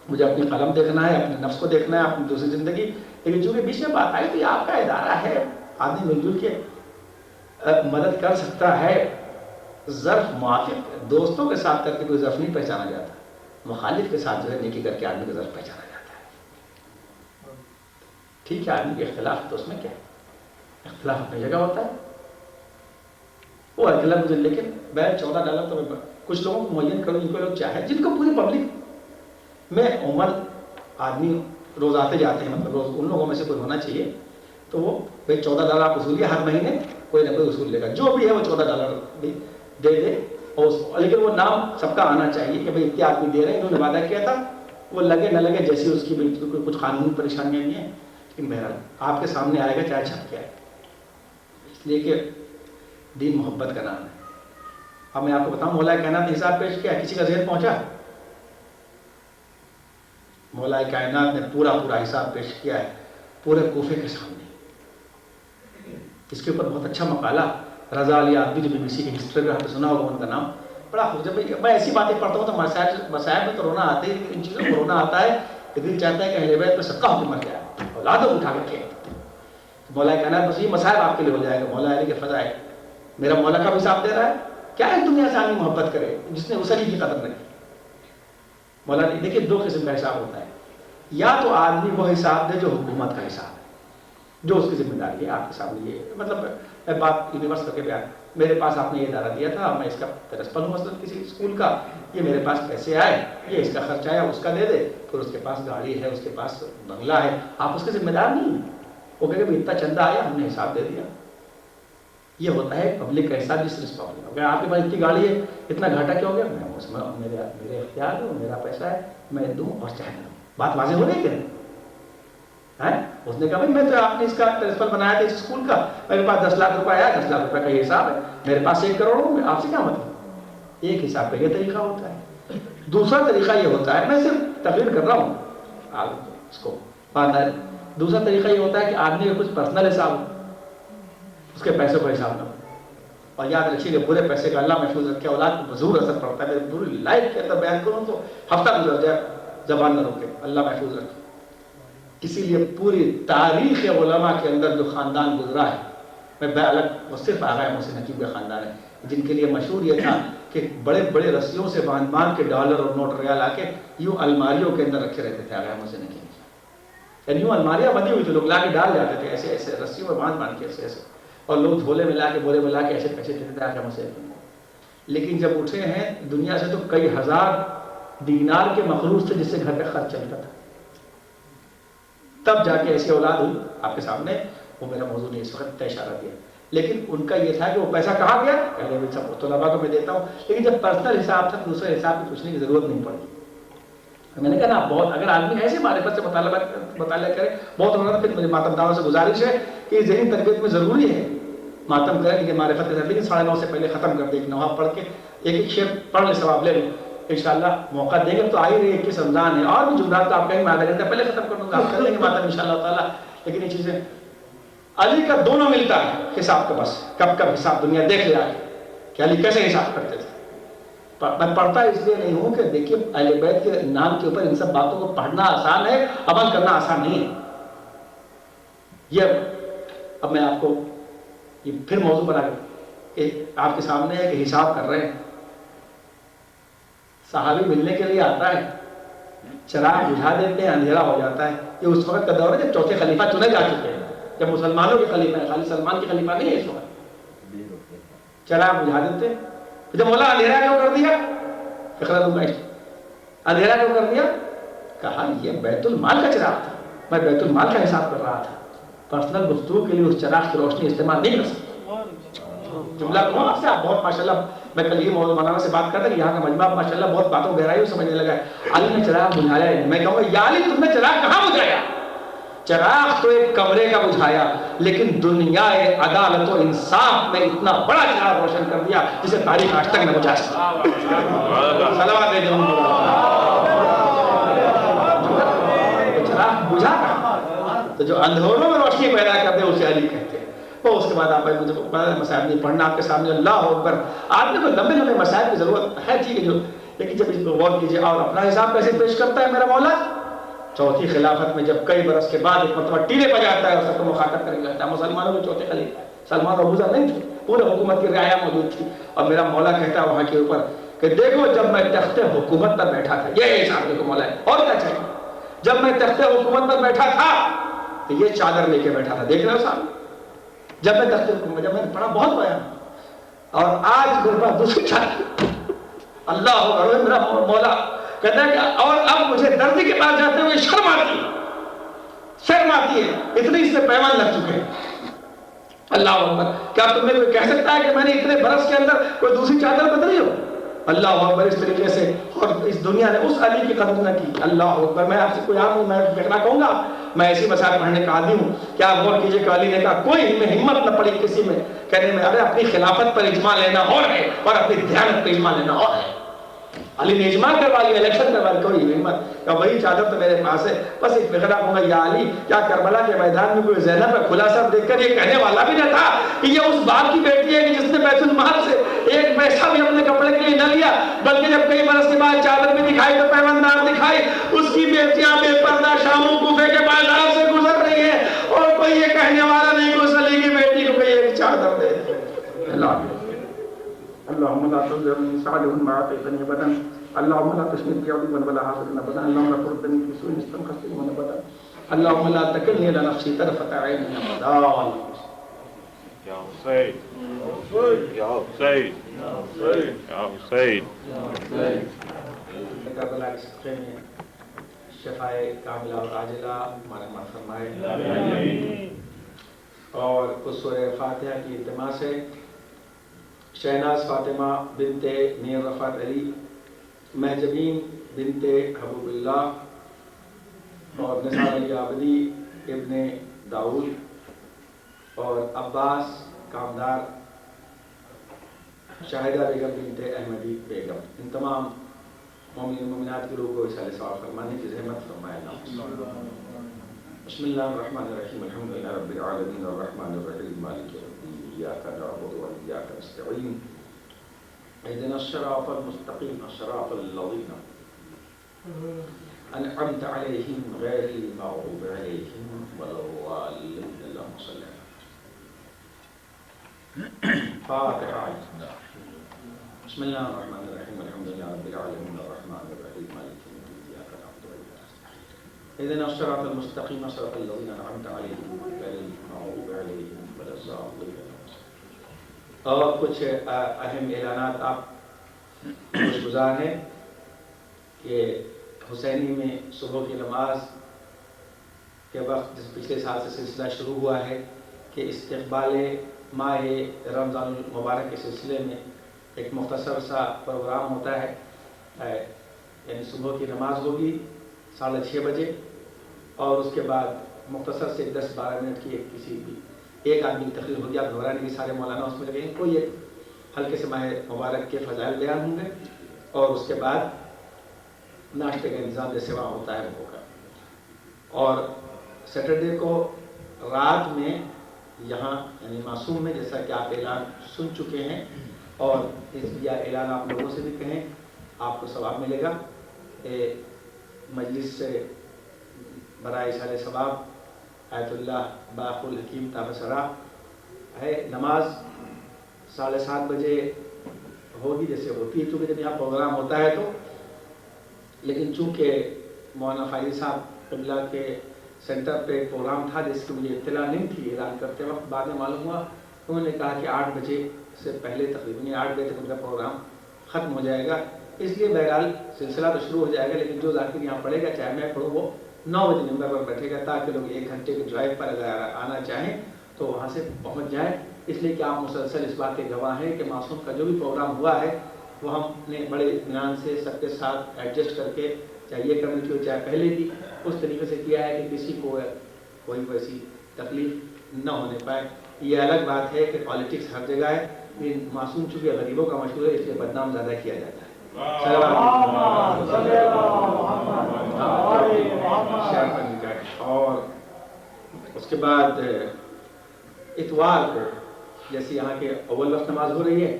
مجھے اپنی قلم دیکھنا ہے، اپنے نفس کو دیکھنا ہے، اپنی دوسری زندگی. لیکن چونکہ بیچ میں بات آئی تو یہ آپ کا ادارہ ہے، آدمی مل جل کے مدد کر سکتا ہے. ظرف موافق دوستوں کے ساتھ کر کے کوئی ظرف نہیں پہچانا جاتا، مخالف کے ساتھ جو ہے نیکی کر کے آدمی کا ظرف پہچانا جاتا ہے. ٹھیک ہے آدمی کے اختلاف تو اس میں کیا ہے، اختلاف اپنی جگہ ہوتا ہے. وہ اکیلا مجھے، لیکن میں $14 تو میں کچھ لوگوں کو معین کروں جن کو لوگ چاہے، جن کو پوری پبلک میں عمر آدمی روز آتے جاتے ہیں، مطلب روز ان لوگوں میں سے کوئی ہونا چاہیے. تو وہ بھائی $14 آپ اصولیے ہر مہینے کوئی نہ کوئی اصول لے گا، جو بھی ہے وہ $14 بھی دے دے. اور لیکن وہ نام سب کا آنا چاہیے کہ بھائی اتنے آدمی دے رہے ہیں، انہوں نے وعدہ کیا تھا. وہ لگے نہ لگے جیسی اس کی کچھ قانونی پریشانیاں نہیں ہیں، لیکن بہرحال آپ کے سامنے آئے گا چاہے چھپ کے آئے، اس لیے کہ دین محبت کا نام ہے. اب میں آپ کو بتاؤں مولا کائنات نے حساب پیش کیا، کسی کا ذہن پہنچا؟ مولا کائنات نے پورا حساب پیش کیا ہے پورے کوفے کے سامنے. اس کے اوپر بہت اچھا مقالہ رضا علی عابدی جو BBC کے ہسٹری میں آپ نے سنا ہوگا ان کا نام، بڑا خوب. جب میں ایسی باتیں پڑھتا ہوں تو مسائل میں تو رونا آتا ہے، لیکن ان چیزوں میں رونا آتا ہے کہ دل چاہتا ہے کہ اہل بیت پہ سکہ ہو کے مر جائے، اولادوں اٹھا کر کے. مولا کائنات بس یہ مسائل آپ کے لیے ہو جائے گا. مولا علی کے فضائل، میرا مولا کا بھی حساب دے رہا ہے. کیا ہے دنیا سے آدمی محبت کرے جس نے اس علی کی قدر نہیں. مولا علی دیکھیے 2 قسم کا حساب ہوتا ہے، یا تو آدمی وہ حساب دے جو حکومت کا حساب ہے، جو اس کی ذمہ داری ہے آپ کے سامنے. یہ مطلب بات یونیورس کر کے بیان، میرے پاس آپ نے یہ ادارہ دیا تھا، میں اس کا پرنسپل ہوں مثلاً کسی اسکول کا، یہ میرے پاس پیسے آئے، یہ اس کا خرچ آیا، اس کا دے دے. پھر اس کے پاس گاڑی ہے، اس کے پاس بنگلہ ہے، آپ اس کے ذمہ دار نہیں ہیں. وہ کہے کہ اتنا چندہ آیا ہم نے حساب دے دیا. یہ ہوتا ہے پبلک کا حساب جس رسپانسبل. اگر آپ کے پاس اتنی گاڑی ہے، اتنا گھاٹا کیا ہو گیا، میرے اختیار ہے، میرا پیسہ ہے، میں دوں اور چاہے نہ دوں. بات واضح ہو رہی ہے. اس نے کہا بھائی میں تو آپ نے اس کا پرنسپل بنایا تھا اس اسکول کا، میرے پاس 10 لاکھ روپے آیا، 10 لاکھ روپے کا یہ حساب ہے، میرے پاس 1 کروڑ ہوں، آپ سے کیا مطلب. ایک حساب کا یہ طریقہ ہوتا ہے. دوسرا طریقہ یہ ہوتا ہے، میں صرف تقریر کر رہا ہوں آپ اس کو. دوسرا طریقہ یہ ہوتا ہے کہ آدمی کا کچھ پرسنل حساب ہو، اس کے پیسوں کا حساب نہ ہو. اور یاد رکھیے کہ برے پیسے کا اللہ محفوظ رکھے، اولاد کو ضرور اثر پڑتا ہے. میری پوری لائف کے اندر بیان کروں تو ہفتہ گزر جائے، زبان نہ روکے، اللہ محفوظ رکھے. اسی لیے پوری تاریخ علماء کے اندر جو خاندان گزرا ہے، میں الگ وہ صرف آغا محسن حکیم کا خاندان ہے، جن کے لیے مشہور یہ تھا کہ بڑے بڑے رسیوں سے باندھ کے ڈالر اور نوٹ ریال آ کے یوں الماریوں کے اندر رکھے رہتے تھے آغا محسن حکیم. یعنی یوں الماریاں بندی ہوئی تھی، لوگ لا کے ڈال جاتے تھے ایسے ایسے رسیوں میں باندھ کے ایسے ایسے، اور لوگ جھولے میں لا کے بورے میں لا کے ایسے پیسے دیتے تھے آغا محسن حکیم کو. لیکن جب اٹھے ہیں دنیا سے تو کئی ہزار دینار کے مخلوط تھے جس سے گھر کا خرچ چلتا تھا. تب جا کے ایسی اولاد ہوئی آپ کے سامنے. وہ میرا موضوع نہیں اس وقت، طے اشارہ دیا. لیکن ان کا یہ تھا کہ وہ پیسہ کہاں گیا، کہنے بھی سب طلباء کو میں دیتا ہوں. لیکن جب پرسنل حساب تھا دوسرے حساب کی پوچھنے کی ضرورت نہیں پڑی. میں نے کہا نا بہت اگر آدمی ایسے معرفت سے مطالعہ کرے بہت ہونا تھا. پھر مجھے ماتم داروں سے گزارش ہے کہ ذہنی تربیت میں ضروری ہے ماتم کریں لیکن معرفت کے ساتھ، لیکن 9:30 سے پہلے ختم کر دے. ایک نوحہ پڑھ کے ایک شعر پڑھ لے ثواب لے لیں. انشاءاللہ موقع دیں گے تو آئی رہی 21 رمضان ہے اور بھی جمعرات تو آپ کہیں میں آدھا گھنٹہ پہلے ختم کر دوں گا، آپ کر لیں گے ماتم انشاءاللہ تعالیٰ. لیکن یہ چیزیں علی کا دونوں ملتا ہے حساب کا. بس کب کب حساب دنیا دیکھ لے آگے کہ علی کیسے حساب کرتے تھے. میں پڑھتا اس لیے نہیں ہوں کہ دیکھیے اہل بیت کے نام کے اوپر ان سب باتوں کو پڑھنا آسان ہے، عمل کرنا آسان نہیں ہے. یہ اب میں آپ کو یہ پھر موضوع بنا کے آپ کے سامنے ہے کہ حساب کر رہے ہیں. صحابی ملنے کے لیے آتا ہے، چراغ بجھا دیتے ہیں، اندھیرا ہو جاتا ہے. یہ اس وقت کا دور ہے جب چوتھے خلیفہ چنے جا چکے ہیں، جب مسلمانوں کے خلیفہ ہیں، خالی سلمان کے خلیفہ نہیں ہے اس وقت. چراغ بجھا دیتے ہیں. جب مولا اندھیرا کیوں کر دیا، اندھیرا کیوں کر دیا، کہا یہ بیت المال کا چراغ تھا، میں بیت المال کا حساب کر رہا تھا، پرسنل گفتگو کے لیے اس چراغ کی روشنی استعمال نہیں کر سکتا. جملہ کہوں آپ سے، آپ بہت ماشاءاللہ، میں کل یہ موضوع مولانا سے بات کرتا کہ یہاں کا مجمع ماشاءاللہ بہت باتوں گہرائی سمجھنے لگا ہے. علی نے چراغ بجھایا ہے. میں کہوں گا یا علی تم نے چراغ کہاں بجھایا؟ چراغ تو ایک کمرے کا بجھایا، لیکن دنیا عدالت و انصاف میں اتنا بڑا چراغ روشن کر دیا جسے تاریخ آج تک نہ بجھا سکتا. صلوات دے دوں چراغ بجھا کر تو جو اندھوروں میں روشنی پیدا کر دے اسے علی کہتے ہیں. وہ اس کے بعد آپ مجھے مسائل نہیں پڑھنا آپ کے سامنے. اللہ اکبر، آپ نے کوئی لمبے لمبے مسائل کی ضرورت ہے ٹھیک ہے جو، لیکن جب اس کو غور کیجیے. اور اپنا حساب کیسے پیش کرتا ہے میرا مولا؟ چوتھی خلافت میں جب کئی برس کے بعد ایک مرتبہ ٹیلے پہ جاتا ہے اور سب کو مخاطب کرنے لگتا ہے. مسلمانوں کے چوتھے خلیفہ سلمان اور ابوذر نہیں تھے، پورے حکومت کی رعایا موجود تھی. اور میرا مولا کہتا ہے وہاں کے اوپر کہ دیکھو جب میں تخت حکومت پر بیٹھا تھا، یہ حساب دیکھو مولا ہے اور کیا چاہیے. جب میں تخت حکومت پر بیٹھا تھا تو یہ چادر لے کے بیٹھا تھا، دیکھ رہے ہو صاحب. جب میں تخت حکومت، جب میں نے پڑھا بہت بیان، اور آج میرے پاس دوسری چادر. اللہ اکبر، میرا مولا کہتا ہے کہ اور اب مجھے دردی کے پاس جاتے ہوئے شرم آتی ہے، اتنے اس سے پیمان لگ چکے ہیں. اللہ اکبر، کیا تم میں کوئی کہہ سکتا ہے کہ میں نے اتنے برس کے اندر کوئی دوسری چادر بدلی ہو؟ اللہ اکبر. اس طریقے سے اور اس دنیا نے اس علی کی قدر نہ کی. اللہ اکبر. میں آپ سے کوئی عام میں دیکھنا کہوں گا، میں ایسی مسائل پڑھنے کا عادی ہوں. کیا غور کیجئے کہ علی نے کہا کوئی میں ہمت نہ پڑی کسی میں کہنے میں ارے اپنی خلافت پر اجماع لینا اور ہے اور اپنی دیانت پر اجماع لینا اور ہے. علی نے اجماع کروا لیا، الیکشن کروا لیا، کوئی ہمت کہ وہی چادر تو میرے پاس ہے. بس ایک فکرہ کہوں گا، یا علی کیا کربلا کے میدان میں کوئی زینب کا کھلا سر دیکھ کر یہ کہنے والا بھی نہ تھا کہ یہ اس باپ کی بیٹی ہے کہ جس نے بیت المال سے ایک پیسہ بھی اپنے کپڑے کے لیے نہ لیا، بلکہ جب کئی برس کے بعد چادر بھی دکھائی تو پیماندار دکھائی، اس کی بیٹیاں بے پردہ شاموں کوفے کے بازار سے گزر رہی ہے اور کوئی یہ کہنے والا نہیں کہ اس علی کی بیٹی کو کوئی ایک چادر دے. اللهم لا تضرني سعدهم ما اعطيتني ابدا، اللهم لا تشمت بي عدوا ولا حاسدا ابدا، اللهم لا تردني في سوء استنقذتني ابدا، اللهم لا تكلني الى نفسي طرفة عين ابدا. يا حسين يا حسين يا حسين. کربلا کے صدقے میں شفائے کاملہ اور عاجلہ ہمارے ماں فرمائے. اور اس سورہ فاتحہ کی التماس سے شہناز فاطمہ بنت میر رفعت علی، مہجبین بنت حبوب اللہ اور نثار علی عابدی ابن داؤد اور عباس کامدار، شاہدہ بیگم بنت احمدی بیگم، ان تمام مومنین مومنات کی روح کو اصالِ ثواب فرمانے کی زحمت فرمائے. بسم اللہ الرحمن الرحیم، الحمد للہ رب العالمین الرحمن الرحیم مالک یوم الدین، ایاک نعبد و ایاک نستعین، اهدنا الصراط المستقیم صراط الذین انعمت علیہم غیر المغضوب علیہم ولا الضالین. اللہم صل علی فاتحہ. بسم اللہ الرحمن الرحیم، الحمد للہ رب العالمین الرحمن الرحیم مالک یوم الدین، ایاک نعبد و ایاک نستعین، اهدنا الصراط المستقیم صراط الذین انعمت علیہم غیر المغضوب علیہم ولا الضالین. اور کچھ اہم اعلانات آپ خوش گزار ہیں کہ حسینی میں صبح کی نماز کے وقت جس پچھلے سال سے سلسلہ شروع ہوا ہے کہ استقبال ماہ رمضان المبارک کے سلسلے میں ایک مختصر سا پروگرام ہوتا ہے، یعنی صبح کی نماز ہوگی 6:30 بجے، اور اس کے بعد مختصر سے 10-12 منٹ کی کسی بھی ایک آدمی کی تقریر ہوگی. آپ گھبرانے کی، سارے مولانا اس میں لگیں گے. کوئی ایک ہلکے سے ماہ مبارک کے فضائل بیان ہوں گے، اور اس کے بعد ناشتے کا انتظام جیسے وہاں ہوتا ہے وہ ہوگا. اور سیٹرڈے کو رات میں یہاں یعنی معصوم میں، جیسا کہ آپ اعلان سن چکے ہیں، اور یہ اعلان آپ لوگوں سے بھی کہیں، آپ کو ثواب ملے گا. مجلس سے برائے اشارے ثواب آیت اللہ باق الحکیم تابصرہ ہے. نماز 7:30 بجے ہوگی جیسے ہوتی ہے، چونکہ جب یہاں پروگرام ہوتا ہے تو. لیکن چونکہ مولانا فائز صاحب قبلہ کے سینٹر پہ ایک پروگرام تھا جس کی مجھے اطلاع نہیں تھی اعلان کرتے وقت، بعد میں معلوم ہوا، انہوں نے کہا کہ 8 بجے سے پہلے تقریباً 8 بجے تک ان کا پروگرام ختم ہو جائے گا. اس لیے بہرحال سلسلہ تو شروع ہو جائے گا، لیکن جو ذاکر یہاں پڑھے گا چاہے میں پڑھوں وہ 9 بجے ممبر پر بیٹھے گا، تاکہ لوگ 1 گھنٹے کے ڈرائیو پر اگر آنا چاہیں تو وہاں سے پہنچ جائیں. اس لیے کہ آپ مسلسل اس بات کے گواہ ہیں کہ معصوم کا جو بھی پروگرام ہوا ہے وہ ہم نے بڑے اطمینان سے سب کے ساتھ ایڈجسٹ کر کے، چاہے یہ کمیٹی ہو چاہے پہلے کی، اس طریقے سے کیا ہے کہ کسی کو کوئی ویسی تکلیف نہ ہونے پائے. یہ الگ بات ہے کہ پالیٹکس ہر جگہ ہے، لیکن معصوم چونکہ غریبوں کا مشہور ہے اس لیے بدنام زیادہ کیا جاتا ہے. اور اس کے بعد اتوار کو جیسے یہاں کے اول وقت نماز ہو رہی ہے،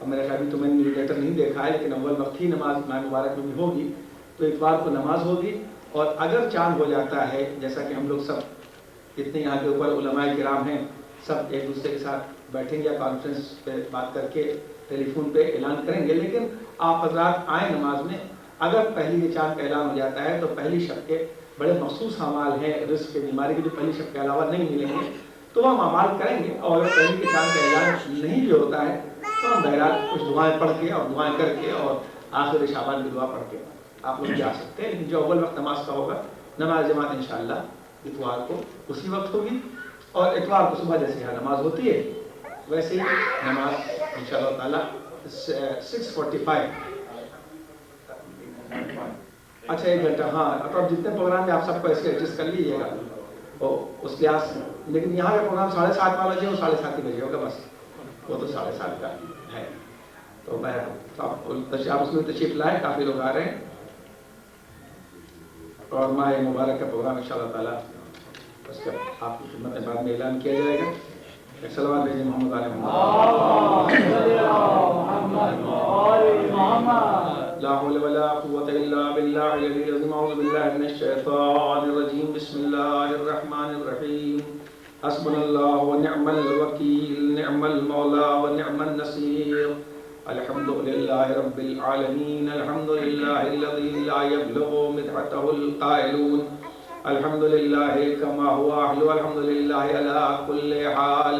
اب میرے خیال میں تو میں نے لیٹر نہیں دیکھا ہے، لیکن اول وقت ہی نماز ماہ مبارک میں بھی ہوگی، تو اتوار کو نماز ہوگی. اور اگر چاند ہو جاتا ہے، جیسا کہ ہم لوگ سب جتنے یہاں کے اوپر علماء کرام ہیں سب ایک دوسرے کے ساتھ بیٹھیں گے یا کانفرنس پہ بات کر کے ٹیلی فون پہ اعلان کریں گے، لیکن آپ حضرات آئیں نماز میں. اگر پہلی یہ چاند کا اعلان ہو جاتا ہے تو پہلی شب کے بڑے مخصوص اعمال ہیں رزق کے بیماری کے جو پہلی شب کے علاوہ نہیں ملیں گے، تو ہم اعمال کریں گے. اور اگر پہلی کے چاند کا اعلان نہیں بھی ہوتا ہے تو ہم بہرحال کچھ دعائیں پڑھ کے اور دعائیں کر کے اور آخر شعبان کی دعا پڑھ کے آپ لوگ جا سکتے ہیں. لیکن جو اول وقت نماز کا ہوگا، نماز جماعت انشاءاللہ اتوار کو اسی وقت ہوگی، اور اتوار کو صبح جیسے یہاں نماز ہوتی ہے ویسے ہی نماز انشاءاللہ تعالی 6:45. اچھا 1 گھنٹہ، ہاں اب جتنے پروگرام میں آپ سب کو ایسے ایڈجسٹ کر لیجیے گا اس لحاظ. لیکن یہاں کا پروگرام 7:30 بجے اور 7:30 بجے ہوگا، بس وہ تو 7:30 کا ہے. تو میں آپ اس میں تشریف لائے، کافی لوگ آ رہے ہیں. اور ماہ مبارک کا پروگرام انشاءاللہ تعالیٰ اس کا آپ کی خدمت میں بعد میں اعلان کیا جائے گا. صلوات بھیجیں محمد علیہ محمد. لا حول ولا قوة الا بالله العلي العظيم. اعوذ بالله من الشيطان الرجيم. بسم الله الرحمن الرحيم. حسبنا الله ونعم الوكيل، نعم المولى ونعم النصير. الحمد لله رب العالمين. الحمد لله الذي لا يبلغ مدحته القائلون. الحمد لله كما هو أهل. الحمد لله على كل حال.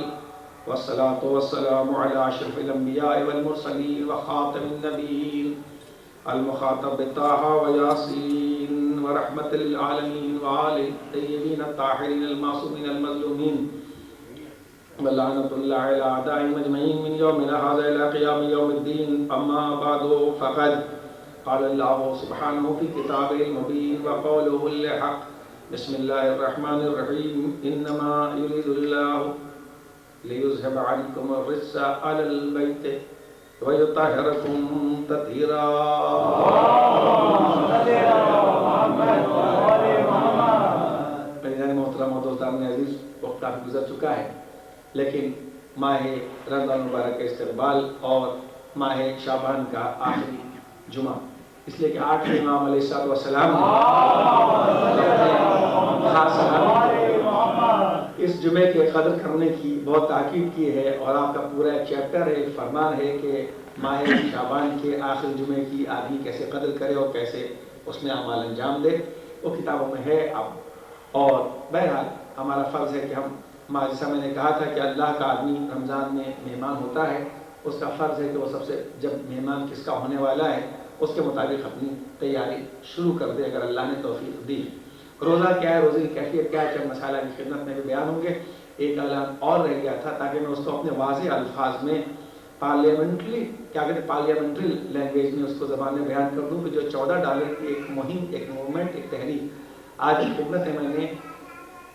والصلاة والسلام على أشرف الأنبياء والمرسلين وخاتم النبيين المخاطب طه وياسين ورحمة للعالمين وآل الطيبين الطاهرين المعصومين المظلومين. ولعنة الله على أعدائهم أجمعين من يومنا هذا إلى قيام يوم الدين. أما بعد فقد قال الله سبحانه في كتابه المبين وقوله الحق. بسم الله الرحمن الرحيم. إنما يريد الله ليذهب عنكم الرجس أهل البيت ويطهركم تطهيرا. میرے محترم اور دوستان عزیز، وقت کافی گزر چکا ہے، لیکن ماہ رمضان المبارک کا استقبال اور ماہ شعبان کا آخری جمعہ، اس لیے کہ 8 امام علیہ السلام اس جمعے کے قدر کرنے کی بہت تاکید کی ہے، اور آپ کا پورا ایک چیپٹر ہے، ایک فرمان ہے کہ ماہ شعبان کے آخری جمعے کی آدمی کیسے قدر کرے اور کیسے اس میں اعمال انجام دے. وہ کتابوں میں ہے اب. اور بہرحال ہمارا فرض ہے کہ ہم جیسا میں نے کہا تھا کہ اللہ کا آدمی رمضان میں مہمان ہوتا ہے، اس کا فرض ہے کہ وہ سب سے جب مہمان کس کا ہونے والا ہے اس کے مطابق اپنی تیاری شروع کر دے اگر اللہ نے توفیق دی. روزہ کیا ہے، روزے کی کیفیت کیا ہے، چند مسائل کی خدمت میں بھی بیان ہوں گے۔ ایک اعلان اور رہ گیا تھا تاکہ میں اس کو اپنے واضح الفاظ میں پارلیمنٹری لینگویج میں اس کو زبان میں بیان کر دوں کہ جو $14 کی ایک مہم، ایک موومنٹ، ایک تحریک آج کی خدمت ہے۔ میں نے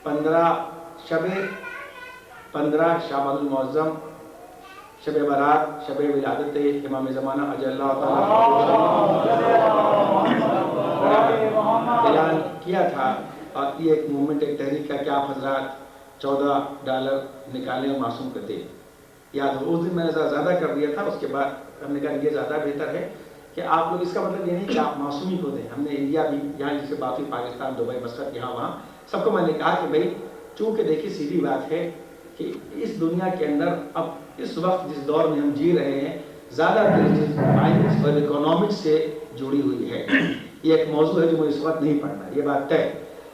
15 شعبان المعظم، شب برات، شب ولادت امام زمانہ اجل اللہ تعالیٰ اعلان کیا تھا، اور یہ ایک موومنٹ، ایک تحریک کا کہ آپ حضرات $14 نکالیں اور معصوم کو دیں۔ یاد ہو اس دن میں نے زیادہ کر دیا تھا، اس کے بعد ہم نے کہا یہ زیادہ بہتر ہے کہ آپ لوگ، اس کا مطلب یہ نہیں کہ آپ معصومی کو دیں۔ ہم نے انڈیا بھی یہاں، جیسے باقی پاکستان، دبئی، مسقط، یہاں وہاں سب کو میں نے کہا کہ بھائی چونکہ دیکھیے سیدھی بات ہے کہ اس دنیا کے اندر اب اس وقت جس دور میں ہم جی رہے ہیں، زیادہ تر چیز فائننس اور اکنامکس سے جڑی ہوئی ہے۔ یہ ایک موضوع ہے جو مجھے اس وقت نہیں پڑھنا، یہ بات طے،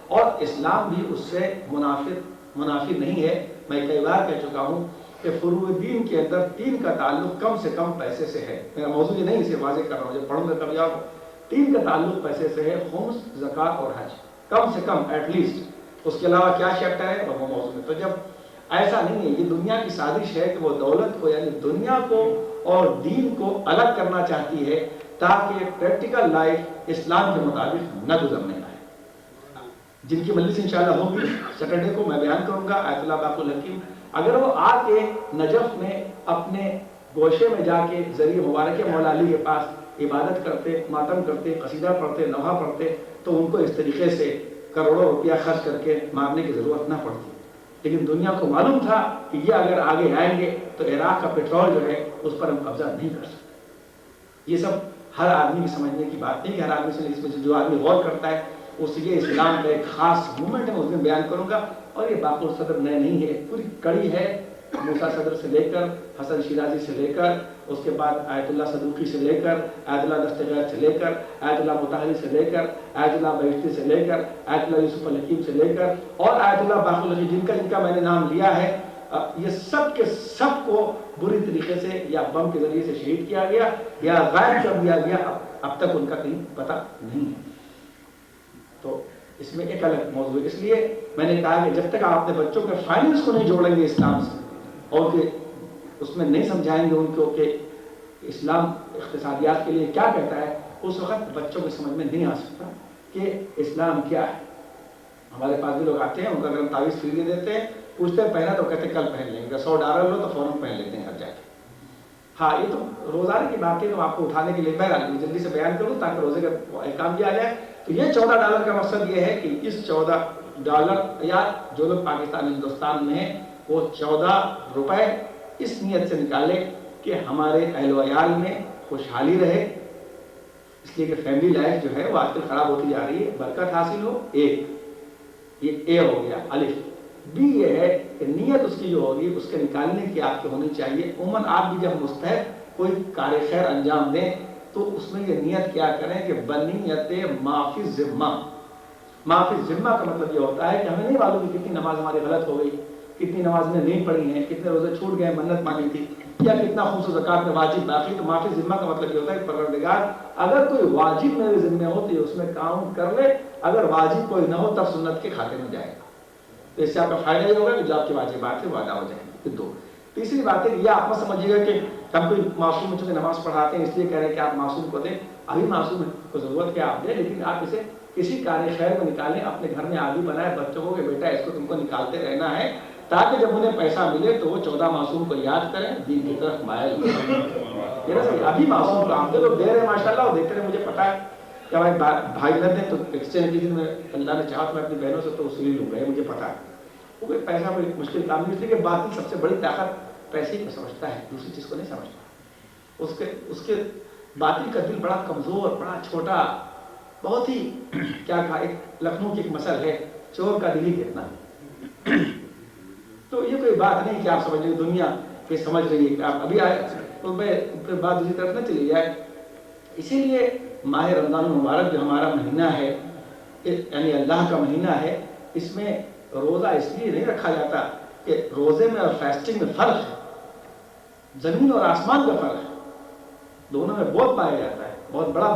اور اسلام بھی اس سے منافر نہیں ہے۔ میں کئی بار کہہ چکا ہوں کہ فروع دین کے اندر 3 کا تعلق کم سے کم پیسے سے ہے۔ میرا موضوع یہ نہیں، اسے واضح کر رہا ہوں، جب پڑھوں گا کبھی آپ 3 کا تعلق پیسے سے ہے، خمس، زکوٰۃ اور حج، کم سے کم ایٹ لیسٹ۔ اس کے علاوہ کیا شیکٹر ہے وہ موضوع میں۔ تو جب ایسا نہیں ہے، یہ دنیا کی سازش ہے کہ وہ دولت کو، یعنی دنیا کو اور دین کو الگ کرنا چاہتی ہے تاکہ پریکٹیکل لائف اسلام کے مطابق نہ گزرنے پائے۔ جن کی مجلس انشاءاللہ ہوگی سیٹرڈے کو، میں بیان کروں گا، آیت اللہ باقی الحکیم، اگر وہ آ کے نجف میں اپنے گوشے میں جا کے ذریعہ مبارک مولا علی کے پاس عبادت کرتے، ماتم کرتے، قصیدہ پڑھتے، نوحہ پڑھتے، تو ان کو اس طریقے سے کروڑوں روپیہ خرچ کر کے مارنے کی ضرورت نہ پڑتی۔ لیکن دنیا کو معلوم تھا کہ یہ اگر آگے آئیں گے تو عراق کا پیٹرول جو ہے اس پر ہم قبضہ نہیں کر سکتے۔ یہ سب ہر آدمی کی سمجھنے کی بات نہیں، ہر آدمی سے اس میں جو آدمی غور کرتا ہے اس لیے اسلام کا ایک خاص موومنٹ ہے، میں اس میں بیان کروں گا۔ اور یہ باقر صدر نئے نہیں ہے، پوری کڑی ہے، موسیٰ صدر سے لے کر، حسن شیرازی سے لے کر، اس کے بعد آیت اللہ صدوقی سے لے کر، آیت اللہ دستغیر سے لے کر، آیت اللہ مطہری سے لے کر، آیت اللہ بہشتی سے لے کر، آیت اللہ یوسف الحکیم سے لے کر، اور آیت اللہ باقر الحکیم جن کا میں نے نام لیا ہے، یہ سب کے سب کو بری طریقے سے یا بم کے ذریعے سے شہید کیا گیا یا غائب کر دیا گیا، اب تک ان کا کہیں پتہ نہیں ہے۔ تو اس میں ایک الگ موضوع ہے۔ اس لیے میں نے کہا کہ جب تک آپ اپنے بچوں کے فائننس کو نہیں جوڑیں گے اسلام سے، اور کہ اس میں نہیں سمجھائیں گے ان کو کہ اسلام اقتصادیات کے لیے کیا کہتا ہے، اس وقت بچوں کو سمجھ میں نہیں آ سکتا کہ اسلام کیا ہے۔ ہمارے پاس بھی لوگ آتے ہیں، ان کا اگر ہم تعویذ فری دے دیتے ہیں، پوچھتے ہیں پہنا تو کہتے ہیں کل پہن لیں گے، $100 لو تو فوراً پہن لیتے ہیں گھر جا کے۔ ہاں یہ تو روزانہ کی بات ہے، تو آپ کو اٹھانے کے لیے بہرحال جلدی سے بیان کروں تاکہ روزے کا احکام بھی آ جائے۔ تو یہ $14 کا مقصد یہ ہے کہ اس $14 یا جو لوگ پاکستان ہندوستان میں ہیں وہ $14 اس نیت سے نکالے کہ ہمارے اہل و عیال میں خوشحالی رہے، اس لیے کہ فیملی لائف جو ہے وہ آج کل خراب ہوتی جا رہی ہے، برکت حاصل ہو۔ ایک یہ اے ہو گیا الف۔ بی یہ ہے کہ نیت اس کی جو ہوگی اس کے نکالنے کی آپ کی ہونی چاہیے۔ عموماً آپ بھی جب مستحق کوئی کار خیر انجام دیں تو اس میں یہ نیت کیا کریں کہ بنیت معافی ذمہ۔ معافی ذمہ کا مطلب یہ ہوتا ہے کہ ہمیں نہیں معلوم کہ کتنی نماز ہماری غلط ہو گئی، کتنی نماز میں نہیں پڑھی ہیں، کتنے روزے چھوٹ گئے، منت مانی تھی، یا کتنا خمس و زکوٰۃ میں واجب باقی۔ تو معافی ذمہ کا مطلب یہ ہوتا ہے کہ پروردگار اگر کوئی واجب میرے ذمہ ہو تو یہ اس میں کاؤنٹ کر لے، اگر واجب کوئی نہ ہو تب سنت کے کھاتے میں جائے گا۔ تو اس سے آپ کا فائدہ یہ ہوگا کہ جو آپ کی واجبات ہے وہ ادا ہو جائیں گے۔ دو تیسری بات ہے، یہ آپ مت سمجھیے گا کہ ہم کوئی معصوم بچوں کی نماز پڑھاتے ہیں اس لیے کہہ رہے ہیں کہ آپ معصوم کو دیں، ابھی معصوم ہے کو ضرورت کیا آپ دیں، لیکن آپ اسے کسی کار خیر میں نکالیں، اپنے گھر میں عادی بنائیں بچوں کو کہ بیٹا اس کو تم کو نکالتے رہنا ہے تاکہ جب انہیں پیسہ ملے تو وہ 14 معصوم کو یاد کریں، دین کی طرف مائل ہوں۔ یہ نا صحیح، ابھی معصوم کو آپ دے لوگ دے رہے ہیں ماشاءاللہ، وہ دیتے رہے، مجھے پتا ہے کہ ہمارے بھائی نہ دیں تو ایکسچینج کی دن میں اللہ نے چاہا تو میں اپنی بہنوں سے تو وصولی لوں گا، یہ مجھے پتا ہے۔ وہ کوئی پیسہ کوئی مشکل کام نہیں، اس لیے کہ باطل سب سے بڑی طاقت پیسے کو سمجھتا ہے، دوسری چیز کو نہیں سمجھتا۔ اس کے باطل کا دل بڑا کمزور، بڑا چھوٹا، بہت ہی کیا کہا، ایک لکھنؤ کی ایک مثل ہے، چور کا دل ہی کتنا۔ تو یہ کوئی بات نہیں کہ آپ سمجھ رہے دنیا کہ سمجھ رہی ہے کہ آپ ابھی آئے تو پھر بات دوسری طرف نہ چلی جائے۔ اسی لیے ماہ رمضان المبارک جو ہمارا مہینہ ہے، یعنی اللہ کا مہینہ ہے، اس میں روزہ اس لیے نہیں رکھا جاتا کہ روزے میں اور فاسٹنگ میں فرق ہے، زمین اور آسمان کا فرق ہے، دونوں میں بہت پایا جاتا ہے، بہت بڑا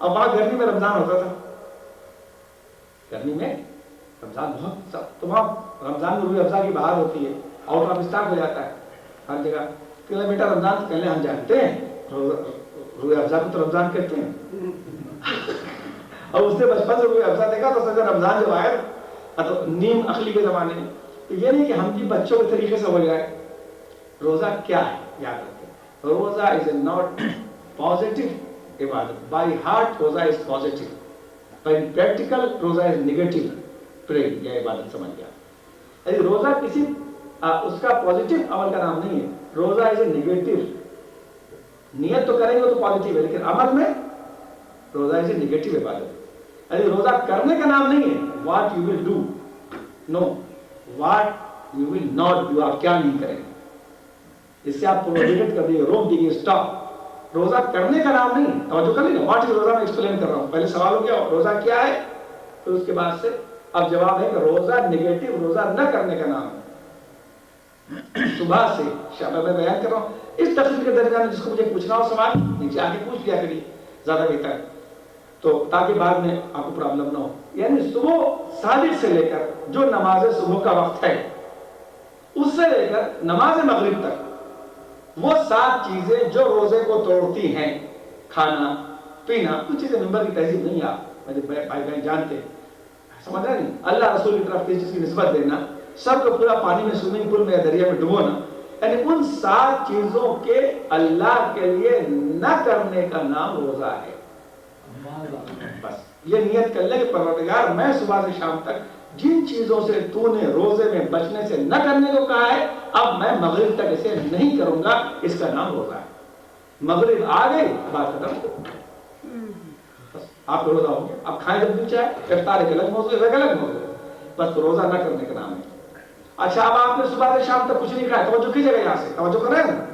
اب وہاں گرمی میں رمضان ہوتا تھا، گرمی میں رمضان بہت، تو وہاں رمضان میں روح افزا کی بہار ہوتی ہے، آؤٹ آف اسٹاک ہو جاتا ہے ہر جگہ کہ بیٹا رمضان سے پہلے ہم جانتے ہیں روح افزا کو تو رمضان کہتے ہیں اور اس نے بچپن سے روح افزا دیکھا تو سمجھا رمضان جب آئے تو نیم عقلی کے زمانے میں. تو یہ نہیں کہ ہم بھی بچوں کے طریقے سے ہو جائے. روزہ کیا ہے یاد رکھیں، روزہ از اے ناٹ پازیٹیو عبادت. بائی ہارٹ روزہ از پازیٹیو، بائی پریکٹیکل روزہ از نیگیٹو پرے یا عبادت سمجھ گیا. یعنی روزہ کسی اس کا پازیٹیو عمل کا نام نہیں ہے، روزہ از اے نیگیٹو. نیت تو کریں گے تو پازیٹیو ہے، لیکن عمل میں روزہ از اے نیگیٹو عبادت. یعنی روزہ کرنے کا نام نہیں ہے what you will do, no what you will not do. آپ کیا نہیں کریں گے، اس سے آپ پروہیبٹ کر دیے، روک دیجیے، اسٹاپ. روزہ کرنے کا نام نہیں. توجہ کر لینا، واٹ از روزہ میں ایکسپلین کر رہا ہوں. پہلے سوال ہو گیا روزہ کیا ہے، پھر اس کے بعد سے اب جواب ہے کہ روزہ نیگیٹو، روزہ نہ کرنے کا نام ہے. صبح سے شام میں بیان کر رہا ہوں اس تفصیل کے درمیان. جس کو مجھے پوچھنا ہو سوال نیچے آ کے پوچھ لیا کریے، زیادہ بہتر ہے، تو تاکہ بعد میں آپ کو پرابلم نہ ہو. یعنی صبح صادق سے لے کر جو نماز صبح کا وقت ہے اس سے لے کر نماز مغرب تک وہ 7 چیزیں جو روزے کو توڑتی ہیں، کھانا پینا، کچھ چیزیں ممبر کی تہذیب نہیں. آپ میرے بھائی بہن جانتے ہیں، سمجھ رہے نہیں، اللہ رسول کی طرف کسی چیز کی نسبت دینا، سب کو پورا پانی میں سوئمنگ پول میں یا دریا میں ڈبونا، یعنی ان 7 چیزوں کے اللہ کے لیے نہ کرنے کا نام روزہ ہے. بس یہ نیت کر لے کہ پروردگار میں صبح سے شام تک جن چیزوں سے تو نے روزے میں بچنے سے نہ کرنے کو کہا ہے، اب میں مغرب تک اسے نہیں کروں گا، اس کا نام روزہ ہے. مغرب آ گئی بات ختم، بس آپ کو روزہ ہو گیا. آپ کھائیں جب بھی چاہے، افطار ایک الگ موضوع ہے، الگ موضوع ہے، بس روزہ نہ کرنے کا نام ہے. اچھا اب آپ نے صبح سے شام تک کچھ نہیں کھایا، توجہ کیجیے گا، یہاں سے توجہ کر رہے ہیں نا.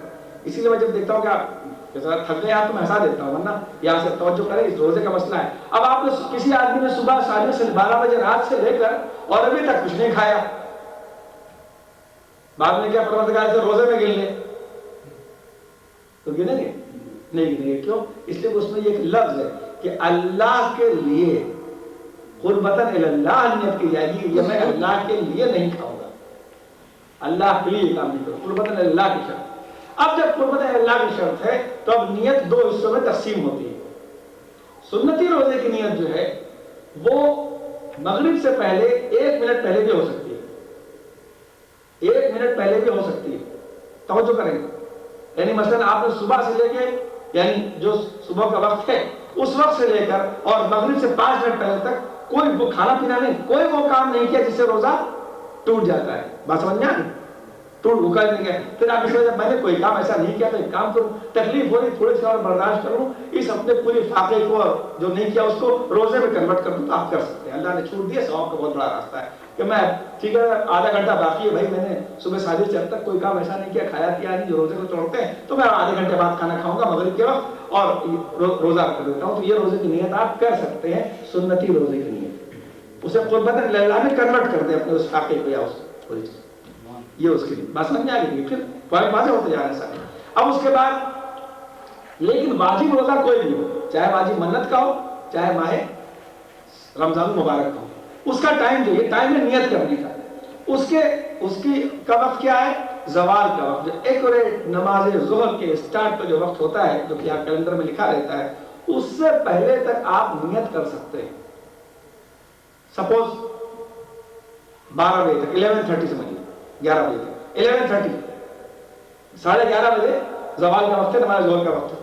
اسی لیے میں جب دیکھتا ہوں کہ آپ تھک گئے آپ تو میں ہنسا دیتا ہوں، ورنہ یہاں سے توجہ کریں، اس روزے کا مسئلہ ہے. اب آپ نے کسی آدمی نے صبح 12 بجے رات سے لے کر اور ابھی تک کچھ نہیں کھایا، بعد میں کیا پروردگار سے روزے میں گن لے تو گنیں گے؟ نہیں گنیں گے. کیوں؟ اس لیے اس میں ایک لفظ ہے کہ اللہ کے لیے قربتاً اللہ نیت کی جائے گی. یہ میں اللہ کے لیے نہیں کھاؤں گا، اللہ کے لیے کام نہیں کروں، قربتاً اللہ کی شرط. اب جب قربتاً اللہ کی شرط ہے تو اب نیت 2 حصوں میں تقسیم ہوتی ہے. سنتی روزے کی نیت جو ہے وہ مغرب سے پہلے 1 منٹ پہلے بھی ہو سکتی ہے، 1 منٹ پہلے بھی ہو سکتی ہے. توجہ کریں گے. یعنی مثلا آپ نے صبح سے لے کے، یعنی جو صبح کا وقت ہے اس وقت سے لے کر اور مغرب سے 5 منٹ پہلے تک کوئی وہ کھانا پینا نہیں، کوئی وہ کام نہیں کیا جس سے روزہ ٹوٹ جاتا ہے. بات سمجھ میں آ گئی؟ ٹوٹ بھوکا نہیں گیا. پھر آپ اس وجہ میں نے کوئی کام ایسا نہیں کیا تو ایک کام کروں، تکلیف ہو رہی تھوڑی سی اور برداشت کروں، اس اپنے پوری فاقے کو جو نہیں کیا اس کو روزے میں کنورٹ کر دوں تو آپ کر سکتے ہیں. اللہ نے چھوٹ دیا، ثواب کا بہت بڑا راستہ ہے کہ میں ٹھیک ہے آدھا گھنٹہ باقی ہے بھائی، میں نے صبح 7:30 سے اب تک کوئی کام ایسا نہیں کیا، کھایا پیا نہیں جو روزے کو توڑتے ہیں، تو میں آدھے گھنٹے بعد کھانا کھاؤں گا مغرب کے وقت اور روزہ کر دیتا ہوں. تو یہ روزے کی نیت آپ کر سکتے ہیں، سنتی روزے کی نیت، اسے قربت اللہ میں کنورٹ کر دیں اپنے اس فاقے کو یا اس پوری چیز. یہ اس کے لیے بات سمجھ میں آ گئی. پھر پوائنٹ واضح ہوتے جا رہے ہیں سارے. اب اس کے بعد لیکن واجب روزہ کوئی بھی ہو، چاہے واجب منت کا ہو چاہے ماہ رمضان مبارک کا ہو، اس کا ٹائم جو یہ ٹائم ہے نیت کرنے کا، اس کی کا وقت کیا ہے؟ زوال کا وقت. جو ایکوریٹ نماز ظہر کے اسٹارٹ کا جو وقت ہوتا ہے جو کہ آپ کیلنڈر میں لکھا رہتا ہے، اس سے پہلے تک آپ نیت کر سکتے ہیں. سپوز 12 بجے تک، 11:30 سمجھیے، 11 بجے تک، 11:30 11:30 بجے زوال کا وقت ہے، نماز ظہر کا وقت ہے.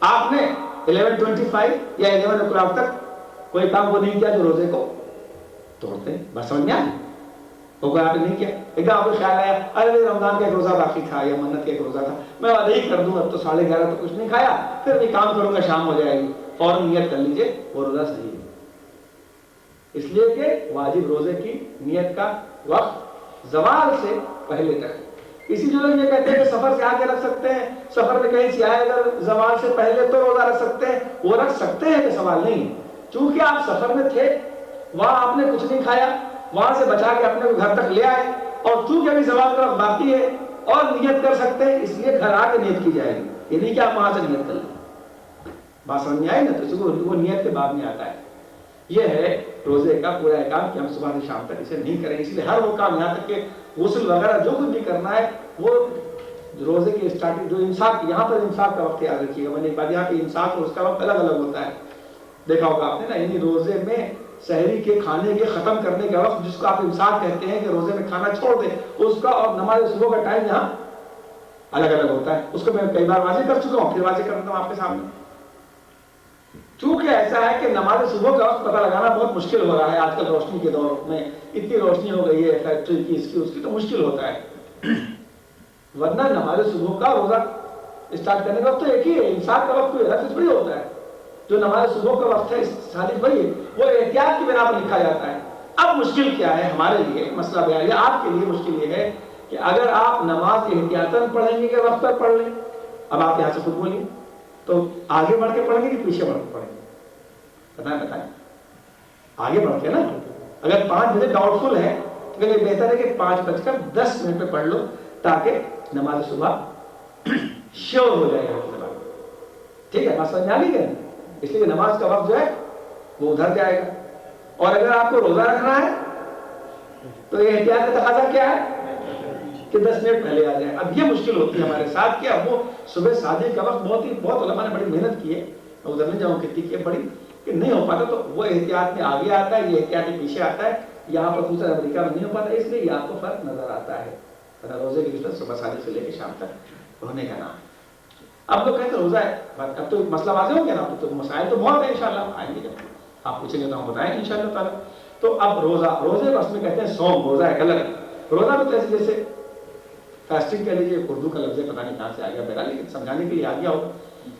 آپ نے 11:25 یا 11 o'clock تک کوئی کام وہ نہیں کیا جو روزے کو توڑتے ہیں. بس سمجھ میں آ گئی؟ وہ کوئی آپ نے نہیں کیا، ایک دم آپ کو خیال آیا ارے رمضان کا ایک روزہ باقی تھا یا منت کا ایک روزہ تھا، میں وعدہ ہی کر دوں اب تو 11:30 تک کچھ نہیں کھایا، پھر بھی کام کروں گا شام ہو جائے گی، فوراً نیت کر لیجئے، وہ روزہ صحیح ہے. اس لیے کہ واجب روزے کی نیت کا وقت زوال سے پہلے تک. اسی لیے یہ کہتے ہیں کہ سفر سے آگے رکھ سکتے ہیں، سفر میں کہیں سے آئے اگر زوال سے پہلے تو روزہ رکھ سکتے ہیں، وہ رکھ سکتے ہیں کہ سوال نہیں ہے. چونکہ آپ سفر میں تھے، وہاں آپ نے کچھ نہیں کھایا، وہاں سے بچا کے اپنے کو گھر تک لے آئے، اور چونکہ ابھی زوال کا وقت باقی ہے اور نیت کر سکتے ہیں، اس لیے گھر آ کے نیت کی جائے گی. یہ نہیں کہ آپ وہاں سے نیت کر لیں. بات سمجھ میں آئی نا؟ تو اس کو وہ نیت کے بعد میں آتا ہے. یہ ہے روزے کا پورا کام کہ ہم صبح سے شام تک اسے نہیں کریں. اس لیے ہر وہ کام یہاں تک کہ غسل وغیرہ جو کچھ بھی کرنا ہے وہ روزے کی اسٹارٹنگ جو امساک، یہاں پر امساک کا وقت یاد رکھیے گا. میں نے ایک بات یہاں پہ امساک اور اس کا وقت الگ الگ ہوتا ہے، دیکھا ہوگا آپ نے نا. یعنی روزے میں سحری کے کھانے کے ختم کرنے کا وقت جس کو آپ امساک کہتے ہیں کہ روزے میں کھانا چھوڑ دیں، اس کا اور نماز صبح کا ٹائم یہاں الگ الگ ہوتا ہے. اس کو میں کئی بار واضح کر چکا ہوں، پھر واضح کرتا ہوں آپ کے سامنے. چونکہ ایسا ہے کہ نماز صبح کا وقت پتہ لگانا بہت مشکل ہو رہا ہے آج کل روشنی کے دور میں. اتنی روشنی ہو گئی ہے فیکٹری کی، اس کی تو مشکل ہوتا ہے. ورنہ نماز صبح کا روزہ اسٹارٹ کرنے کا وقت تو ایک ہی ہے. امساک کا وقت کوئی الگ سے تھوڑی ہوتا ہے. جو نماز صبح کا وقت ہے صادق بھائی وہ احتیاط کی بنا پر لکھا جاتا ہے. اب مشکل کیا ہے ہمارے لیے، مسئلہ بیان ہے آپ کے لیے. مشکل یہ ہے کہ اگر آپ نماز احتیاطاً پڑھیں گے کہ وقت پر پڑھ لیں. اب آپ یہاں سے خود بولیے تو آگے بڑھ کے پڑھیں گے کہ پیچھے بڑھ کے پڑھیں گے؟ بتائیں. آگے بڑھ کے نا. اگر 5 بجے ڈاؤٹ فل ہے تو یہ بہتر ہے کہ 5:10 پہ پڑھ لو تاکہ نماز صبح شور ہو جائے گا. ٹھیک ہے، بات سمجھ آ گئی ہے؟ اس لیے نماز کا وقت جو ہے وہ ادھر جائے گا. اور اگر آپ کو روزہ رکھنا ہے تو یہ احتیاط کا تقاضا کیا ہے کہ 10 منٹ پہلے آ جائے. اب یہ مشکل ہوتی ہے ہمارے ساتھ کہ اب وہ صبح صادق کا وقت بہت علماء نے بڑی محنت کی ہے، ادھر نہیں جاؤں کتنی کی ہے بڑی، کہ نہیں ہو پاتا تو وہ احتیاط میں آگے آتا ہے، یہ احتیاط میں پیچھے آتا ہے. یہاں پر دوسرا امریکہ میں نہیں ہو پاتا، اس لیے یہ آپ کو فرق نظر آتا ہے. روزے کی نسبت صبح صادق سے لے کے شام تک ہونے کا نام. اب لوگ کہتے ہیں روزہ ہے، اب تو مسئلہ واضح ہو گیا نا. تو مسائل تو بہت ہیں، انشاءاللہ آئیں گے جب آپ پوچھیں گے تو ہم بتائیں گے انشاءاللہ تعالیٰ. تو اب روزے کو اس میں کہتے ہیں صوم. روزہ ایک الگ. روزہ بھی جیسے فاسٹنگ کہہ لیجیے، اردو کا لفظ ہے پتہ نہیں کہاں سے آ گیا میرا، لیکن سمجھانے کے لیے آ گیا ہوگا،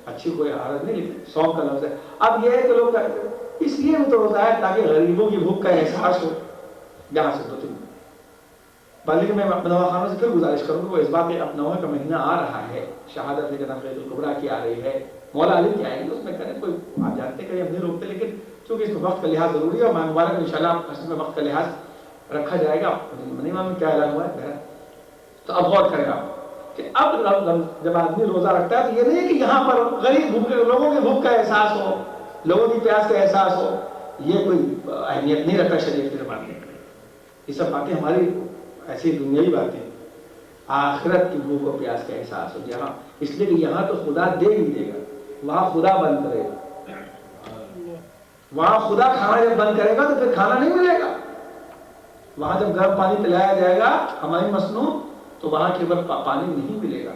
اچھی کوئی حالت نہیں، لیکن صوم کا لفظ ہے. اب یہ ہے کہ لوگ اس لیے بھی تو روزہ ہے تاکہ غریبوں کی بھوک کا احساس ہو. جہاں سے تو بلکہ میں نوا خانوں سے پھر گزارش کروں کہ وہ اس بات کہ اب نوح کا مہینہ آ رہا ہے، شہادت جناب فیض الکبریٰ کی آ رہی ہے، مولا علی کی آئے گی، اس میں کریں کوئی آپ جانتے کہ ہم نہیں روکتے، لیکن چونکہ اس میں وقت کا لحاظ ضروری ہے اور ماہ مبارک انشاءاللہ اس میں وقت کا لحاظ رکھا جائے گا. نہیں معلوم کیا اعلان ہوا ہے. تو اب غور کریں آپ کہ اب جب آدمی روزہ رکھتا ہے تو یہ نہیں ہے کہ یہاں پر غریب لوگوں کی بھوک کا احساس ہو، لوگوں کی پیاس کا احساس ہو. یہ کوئی اہمیت نہیں رکھتا شریعت کی زبان میں. یہ سب باتیں ہماری ایسی دنیاوی باتیں. آخرت کی بھوک و پیاس کا احساس ہو جہاں، اس لیے کہ یہاں تو خدا دے ہی دے گا، وہاں خدا بند کرے گا. وہاں خدا کھانا جب بند کرے گا تو پھر کھانا نہیں ملے گا. وہاں جب گرم پانی پلایا جائے گا ہماری مصنوع تو وہاں کیول پانی نہیں ملے گا.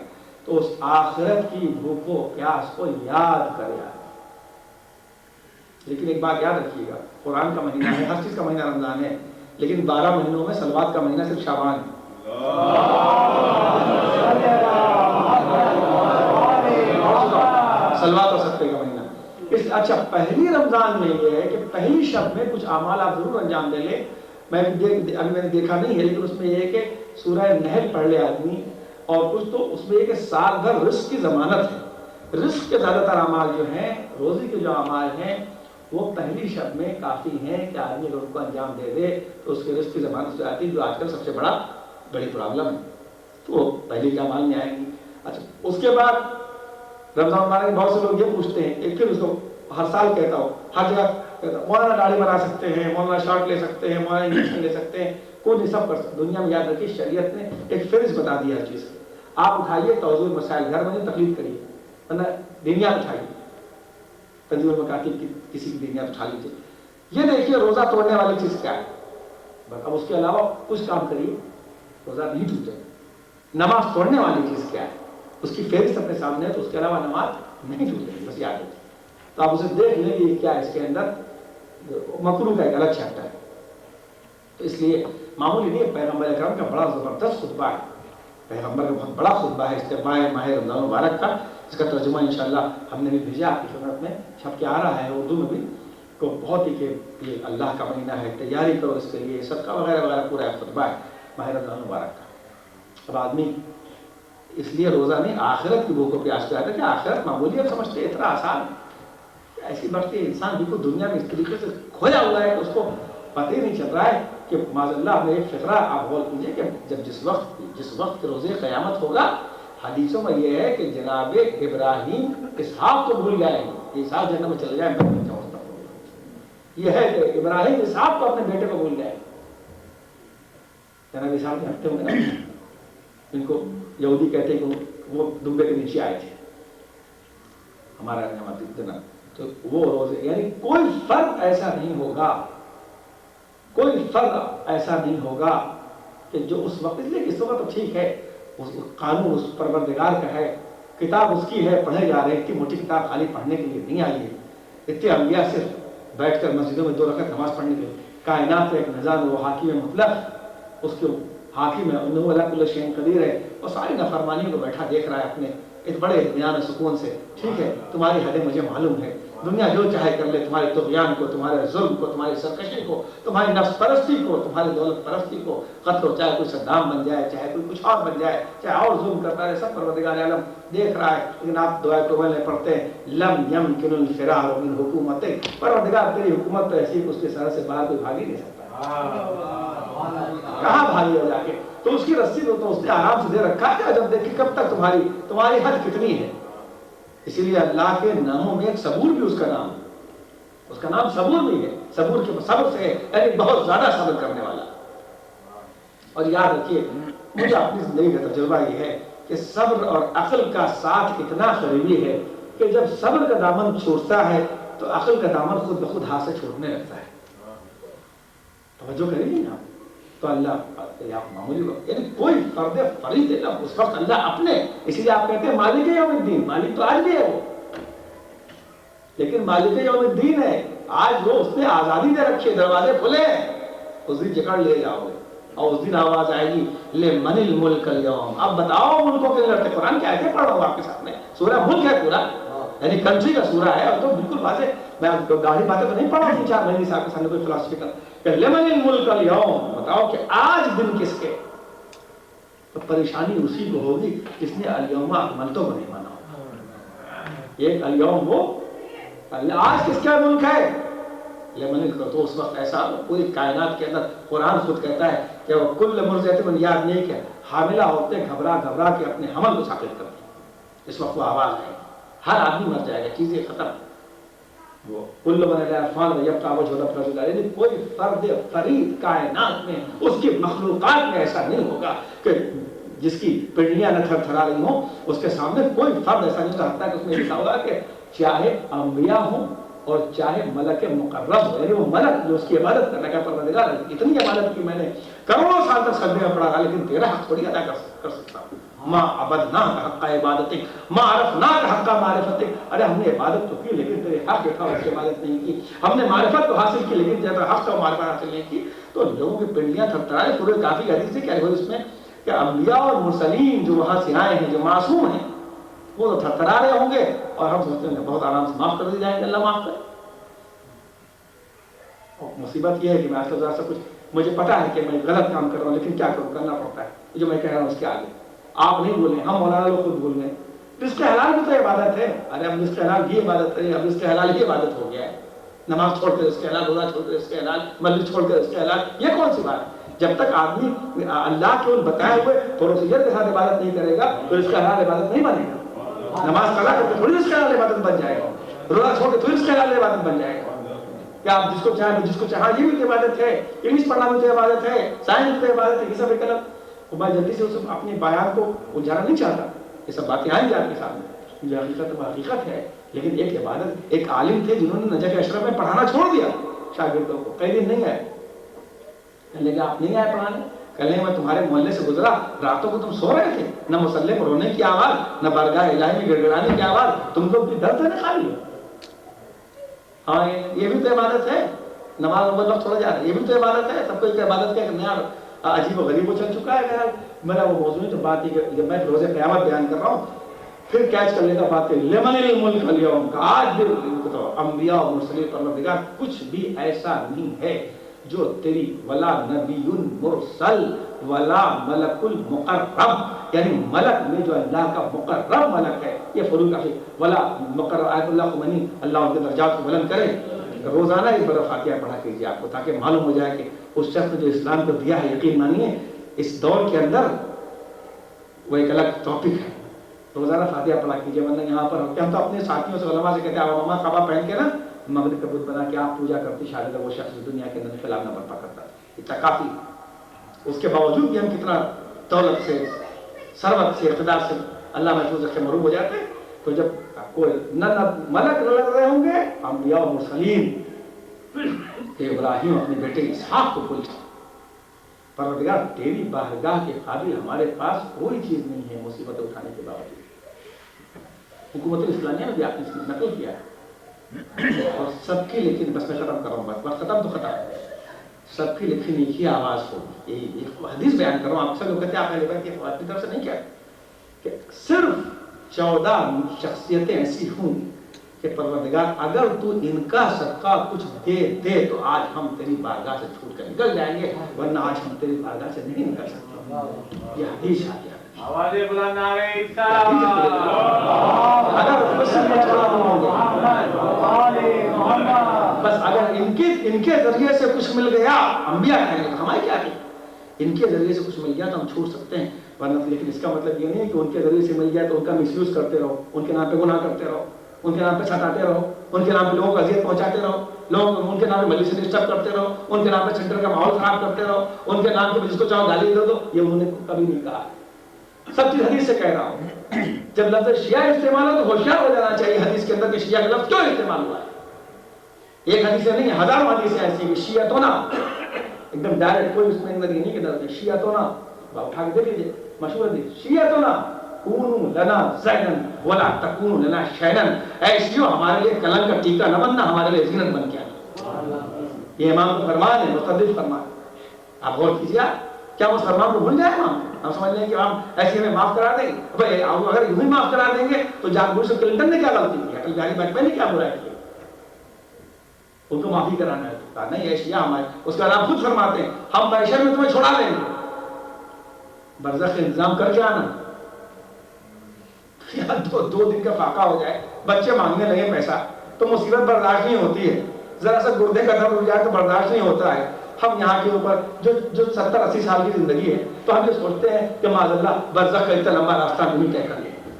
تو اس آخرت کی بھوک و پیاس کو یاد کرے. لیکن ایک بات یاد رکھیے گا، قرآن کا مہینہ ہے، ہر چیز کا مہینہ رمضان ہے، لیکن 12 مہینوں میں صلوات کا مہینہ صرف شعبان ہے. صلوات اور صدقے کا مہینہ. اچھا پہلی رمضان میں یہ ہے کہ پہلی شب میں کچھ اعمال آپ ضرور انجام دے لیں. ابھی میں نے دیکھا نہیں ہے، لیکن اس میں یہ ہے کہ سورہ نحل پڑھ لے آدمی، اور کچھ تو اس میں یہ کہ سال بھر رزق کی ضمانت ہے. رزق کے زیادہ تر اعمال جو ہیں، روزی کے جو اعمال ہیں، وہ پہلی شب میں کافی ہیں کہ آدمی اگر ان کو انجام دے دے تو اس کے رزق کی ضمانت سے آتی ہے، جو آج کل سب سے بڑی پرابلم ہے. تو وہ پہلی کے اعمال میں آئیں گی. اچھا اس کے بعد رمضان مبارک بہت سے لوگ یہ پوچھتے ہیں، ایک پھر اس کو ہر سال کہتا ہوں، ہر جگہ کہتا ہوں، مولانا داڑھی بنا سکتے ہیں، مولانا شارٹ لے سکتے ہیں، مولانا انجیکشن لے سکتے ہیں، کوئی نہیں سب کر سکتے. دنیا میں یاد رکھیے شریعت نے ایک فہرست بتا دی ہر چیز. آپ اٹھائیے توضیح مسائل، گھر میں تقلید کریے، ورنہ دینیات اٹھائیے، تنظیم المکاتب کی کسی کی دینیات اٹھا لیجیے. یہ دیکھیے روزہ توڑنے والی چیز کیا ہے. اب اس کے علاوہ کچھ کام کریے روزہ نہیں ٹوٹے. نماز توڑنے والی چیز کیا ہے، اس کی فہرست اپنے سامنے ہے، تو اس کے علاوہ نماز نہیں ٹوٹے گی، بس یاد رکھیے. تو آپ اسے دیکھ لیں کہ کیا اس کے اندر مکروہ کا ایک الگ چیپٹر ہے. تو اس لیے معمولی نہیں، پیغمبر اکرم کا بڑا زبردست خطبہ ہے، پیغمبر کا بہت بڑا خطبہ ہے استقبال ماہ رمضان مبارک کا. اس کا ترجمہ انشاءاللہ ہم نے بھی بھیجا آپ کی خدمت میں، چھپ کے آ رہا ہے اردو میں بھی. تو بہت ہی کہ یہ اللہ کا مہینہ ہے، تیاری کرو اس کے لیے، صدقہ وغیرہ وغیرہ پورا خطبہ ہے ماہ رمضان مبارک کا. اب آدمی اس لیے روزہ نہیں، آخرت کی بھوک و پیاس پہ آتا ہے کہ آخرت معمولی اب سمجھتے ہیں اتنا آسان ہے. ایسی بات کہ انسان بالکل دنیا میں اس طریقے سے کھویا ہوا ہے کہ اس کو پتہ ہی نہیں چل رہا ہے کہ معاذ اللہ میں ایک فقرہ آپ غور کیجیے کہ جب جس وقت روزے قیامت ہوگا، حدیثوں میں یہ ہے کہ جناب ابراہیم اسحاق کو بھول جائیں گے. یہ صاحب جنت میں چلے جائے میں نہیں چاہتا. یہ ہے کہ ابراہیم اسحاق کو اپنے بیٹے کو بھول گئے. جناب اسحاق کے ہفتے ہوں گے نا, ان کو یہودی کہتے ہیں کہ وہ دمبے کے نیچے آئے تھے ہمارا اتنا, تو وہ روزے یعنی کوئی فرق ایسا نہیں ہوگا, کوئی فرق ایسا نہیں ہوگا کہ جو اس وقت, اس لیے اس وقت تو ٹھیک ہے اس قانون اس پروردگار کا ہے, کتاب اس کی ہے, پڑھے جا رہے ہیں. اتنی موٹی کتاب خالی پڑھنے کے لیے نہیں آئی ہے. اتنے انبیاء صرف بیٹھ کر مسجدوں میں 2 رکعت نماز پڑھنے کے لیے. کائنات ایک نظام وہ حاکم مطلق, اس کے حاکم ہے, انہو علی کل شیء قدیر ہے, اور ساری نافرمانیوں کو بیٹھا دیکھ رہا ہے اپنے ایک بڑے اطمینان و سکون سے. ٹھیک ہے تمہاری حدیں مجھے معلوم ہے, دنیا جو چاہے کر لے, تمہارے طغیان کو, تمہارے ظلم کو, تمہاری سرکشی کو, تمہاری نفس پرستی کو, تمہاری دولت پرستی کو, قتل ہو, چاہے کوئی صدام بن جائے, چاہے کوئی کچھ اور بن جائے, چاہے اور ظلم کرتا ہے, سب پروردگار عالم دیکھ رہا ہے. لیکن آپ دعائے قربان میں پڑھتے ہیں لم یمکن الفرار من حکومت, پروردگار تیری حکومت تو ایسی کہ اس کے سر سے باہر کوئی بھاگ ہی نہیں سکتا. کہاں بھاگی ہو جا کے, تو اس کی رسی تو اس نے آرام سے دے رکھا ہے. جب دیکھیں کب تک تمہاری حد کتنی ہے. اسی لیے اللہ کے ناموں میں ایک صبور بھی اس کا نام, اس کا نام صبور بھی ہے. صبور کے صبر سے یعنی بہت زیادہ صبر کرنے والا. اور یاد رکھیے مجھے اپنی زندگی کا تجربہ یہ ہے کہ صبر اور عقل کا ساتھ اتنا قریبی ہے کہ جب صبر کا دامن چھوٹتا ہے تو عقل کا دامن خود بخود ہاتھ سے چھوٹنے لگتا ہے. توجہ کریں گے نا, تو اللہ معمولی یعنی کوئی فرد فرید ہے اس وقت اللہ اپنے, اسی لیے آپ کہتے ہیں مالک یوم الدین. مالک تو آج بھی ہے وہ, لیکن مالک یوم الدین ہے آج وہ, اس نے آزادی دے رکھی ہے, دروازے کھلے ہیں, اس دن جکڑ لے جاؤ گے. اور اس دن آواز آئے گی لمن الملک اليوم. اب بتاؤ ملکوں کے لڑتے. قرآن کی آیتیں پڑھ رہا ہوں آپ کے سامنے, سورہ ملک ہے پورا, یعنی کنٹری کا سورہ ہے. اب تو بالکل واضح, میں گاڑی باتیں تو نہیں پڑھ رہا ہوں 4 مہینے سے آپ کے سامنے کوئی فلسفی کا, کہ لمن الملک اليوم, بتاؤ کہ آج دن کس کے. تو پریشانی اسی کو ہوگی جس نے الیوم اکملتو کو نہیں مانا ہوگا. ایک الیوم وہ آج کس کا ملک ہے, لمن. تو اس وقت ایسا پوری کائنات کے اندر قرآن خود کہتا ہے کہ وہ کل مرضعۃ من, یاد نہیں کہ حاملہ ہوتے گھبرا گھبرا کے اپنے حمل کو ثابت کرتی. اس وقت وہ آواز ہے, ہر آدمی مر جائے گا, چیزیں ختم. وہ کل من علیہا فان ویبقی وجہ ربک ذو الجلال, یعنی کوئی فرد فرید کائنات میں, اس کی مخلوقات میں ایسا نہیں ہوگا کہ جس کی پنڈلیاں نہ تھر تھرا رہی ہوں, اس کے سامنے کوئی فرد ایسا نہیں ہوتا کہ اس میں لکھا ہوگا کہ چاہے انبیاء ہوں اور چاہے ملک مقرب ہو, یعنی وہ ملک جو اس کی عبادت کرنے کا پروردگار ہے. اتنی عبادت کی میں نے کروڑوں سال تک سجدے میں پڑھا رہا, لیکن تیرا حق تھوڑی ادا کر سکتا ہوں. ما عبدناک حق عبادتک ما عرفناک حق معرفتک. ارے ہم نے عبادت تو کی لیکن تیرے حق جو تھا اس کی عبادت نہیں کی. ہم نے معرفت تو حاصل کی لیکن تیرا حق کا معرفت حاصل نہیں کی. تو لوگوں کی پنڈلیاں تھرتھرائے. سورہ کافی حدیث سے کیا ہے اس میں کہ انبیاء اور مرسلین جو وہاں سے آئے ہیں, جو معصوم ہیں, وہ تو تھرتھرا رہے ہوں گے, اور ہم سوچتے ہیں بہت آرام سے معاف کر دی جائیں گے, اللہ معاف کرے. مصیبت یہ ہے کہ میں آج ذرا سا کچھ, مجھے پتا ہے کہ میں غلط کام کر رہا ہوں, لیکن کیا کروں, کرنا پڑتا ہے. جو میں کہہ رہا ہوں اس کے آگے آپ نہیں بولیں, ہم مولانا لوگ خود بول گئے. رزق حلال بھی تو عبادت ہے. ارے اب رزق حلال بھی عبادت ہے, اب رزق حلال ہی عبادت ہو گیا ہے. نماز چھوڑ کر رزق حلال, روزہ چھوڑ کر رزق حلال, مسجد چھوڑ کر رزق حلال, یہ کون سی بات ہے؟ جب تک آدمی اللہ کے ان بتائے ہوئے پروسیجر کے ساتھ عبادت نہیں کرے گا تو رزق حلال عبادت نہیں بنے گا. نماز قضا کر کے تھوڑی رزق حلال عبادت بن جائے گا, روزہ چھوڑ کے تھوڑی رزق حلال عبادت بن جائے گا. کہ آپ جس کو چاہیں جس کو چاہا, یہ بھی عبادت ہے, انگلش پڑھنا بھی تو عبادت ہے, سائنس بھی تو عبادت ہے, یہ سب ایک الگ. میں جلدی سے اپنے بیان کو الجھانا نہیں چاہتا, یہ سب باتیں آئیں گی آپ کے سامنے. جو حقیقت وہ حقیقت ہے, لیکن ایک عبادت. ایک عالم تھے جنہوں نے نجف اشرف میں پڑھانا چھوڑ دیا شاگردوں کو, کئی دن نہیں آئے. کہنے لگا آپ نہیں آئے پڑھانے, کہنے میں تمہارے محلے سے گزرا, راتوں کو تم سو رہے تھے, نہ مسلح پر رونے کی آواز, نہ بارگاہ الہی میں گڑگڑانے کی آواز, تم کو بھی درد ہے نا خالی. ہاں یہ بھی تو عبادت ہے. نماز وقت چھوڑا جا رہا ہے, یہ بھی تو عبادت ہے. سب کو ایک عبادت کا ایک نیا عجیب و غریب وہ چل چکا ہے. میرا وہ موضوع تو بات ہے کہ جب میں روز قیامت بیان کر رہا ہوں پھر کیچ کر لیتا بات ہے لمن الملک اليوم, آج بھی انبیاء اور مرسلین پروردگار کچھ بھی ایسا نہیں ہے جو تیری ولا نبی مرسل ولا ملک المقرب, یعنی ملک میں جو اللہ کا مقرب ملک ہے, یہ فروغ ہے. ولا مقرب آیت اللہ خمینی, اللہ ان کے درجات کو بلند کرے. روزانہ ایک بڑا فاتحہ پڑھا کیجیے آپ کو, تاکہ معلوم ہو جائے کہ اس شخص نے جو اسلام کو دیا ہے, یقین مانیے اس دور کے اندر وہ ایک الگ ٹاپک ہے. روزانہ فاتحہ پڑھا کیجیے، ورنہ یہاں پر ہم تو اپنے ساتھیوں سے علماء سے کہتے ہیں ماما کعبہ پہن کے نا مغرب کا بت بنا کے آپ پوجا کرتی، شاید وہ شخص دنیا کے اندر خلاف نہ برپا کرتا، اتنا کافی۔ اس کے باوجود بھی ہم کتنا دولت سے، ثروت سے، اقتدار سے اللہ محفوظ رکھے مروب ہو جاتے ہیں۔ تو جب کوئی نہ ملک لگ رہے ہوں گے انبیاء و مرسلین کہ ابراہیم اپنے بیٹے اسحاق کو بھول جائے، پروردگار تیری بارگاہ کے قابل ہمارے پاس کوئی چیز نہیں ہے مصیبتیں اٹھانے کے باوجود۔ حکومت اسلامیہ نے بھی آپ نے نقل کیا ہے اور سب کی، لیکن بس میں ختم کر رہا ہوں، بس ختم تو ختم، سب کی لیکن ایک ہی آواز ہوگی۔ یہی ایک حدیث بیان کر رہا ہوں، آپ سب لوگ کہتے ہیں آپ اہل بیت کی اپنی طرف سے نہیں کیا کہ صرف 14 شخصیتیں ایسی ہوں کہ پروردگار اگر تو ان کا صدقہ کچھ دے تو آج ہم تیری بارگاہ سے چھوٹ کر نکل جائیں گے، ورنہ آج ہم تیری بارگاہ سے نہیں نکل سکتے۔ یہ حدیث آ گیا آوازیں بلند نعرہ بس اگر ان کے ذریعے سے کچھ مل گیا، انبیاء کہیں گے ہمارے کیا ہے، ان کے ذریعے سے کچھ مل گیا تو ہم چھوٹ سکتے ہیں، ورنہ لیکن اس کا مطلب یہ نہیں کہ ان کے ذریعے سے مل گیا تو ان کا مس یوز کرتے رہو، ان کے نام پہ گناہ کرتے رہو، ان کے نام پہ ستاتے رہو، ان کے نام پہ لوگوں کو اذیت پہنچاتے رہو، لوگ ان کے نام پہ مجلس سے ڈسٹرب کرتے رہو، ان کے نام پہ سینٹر کا ماحول خراب کرتے رہو، ان کے نام پہ جس کو چاہو گالی دے دو، یہ انہوں نے کبھی نہیں کہا۔ سب چیز حدیث سے کہہ رہا ہوں۔ جب لفظ شیعہ استعمال ہو تو ہوشیار ہو جانا چاہیے حدیث کے اندر کہ شیعہ کا لفظ کیوں استعمال ہوا ہے۔ ایک حدیث نہیں ہے، ہزاروں حدیثیں ایسی ہیں کہ شیعتنا ایک دم ڈائریکٹ، کوئی اس میں اندر یہ نہیں کہ درد ہے، شیعتنا اٹھا کے دیکھ لیجیے، مشہور حدیث، شیعتنا کونوا لنا زینا ولا تکونوا لنا شینا، اے شیعو ہمارے لیے کلنگ کا ٹیکا نہ بننا، ہمارے لیے زینت بن کے آنا۔ یہ امام کا فرمان ہے، مستدل فرمان۔ آپ غور کیجیے، کیا وہ فرمان کو بھول جائے امام؟ ہم سمجھ لیں کہ ہم ایسے ہمیں معاف کرا دیں گے، اگر یوں ہی معاف کرا دیں گے تو جان بوجھ سے کلنٹن نے کیا غلطی کی، اٹل بہاری واجپئی نے کیا برا کیا، ان کو معافی کرانا ہے؟ کہا نہیں اے شیعہ ہمارے، اس کا نام خود فرماتے ہیں ہم معاشر میں تمہیں چھوڑا لیں گے، برزخ انتظام کر کے آنا، یا دو دن کا فاقہ ہو جائے، بچے مانگنے لگے پیسہ تو مصیبت برداشت نہیں ہوتی ہے، ذرا سا گردے کا درد ہو جائے تو برداشت نہیں ہوتا ہے۔ ہم یہاں کے اوپر جو 70-80 سال کی زندگی ہے تو ہم یہ سوچتے ہیں کہ معاذ اللہ برزخ کا اتنا لمبا راستہ نہیں طے کر لیا،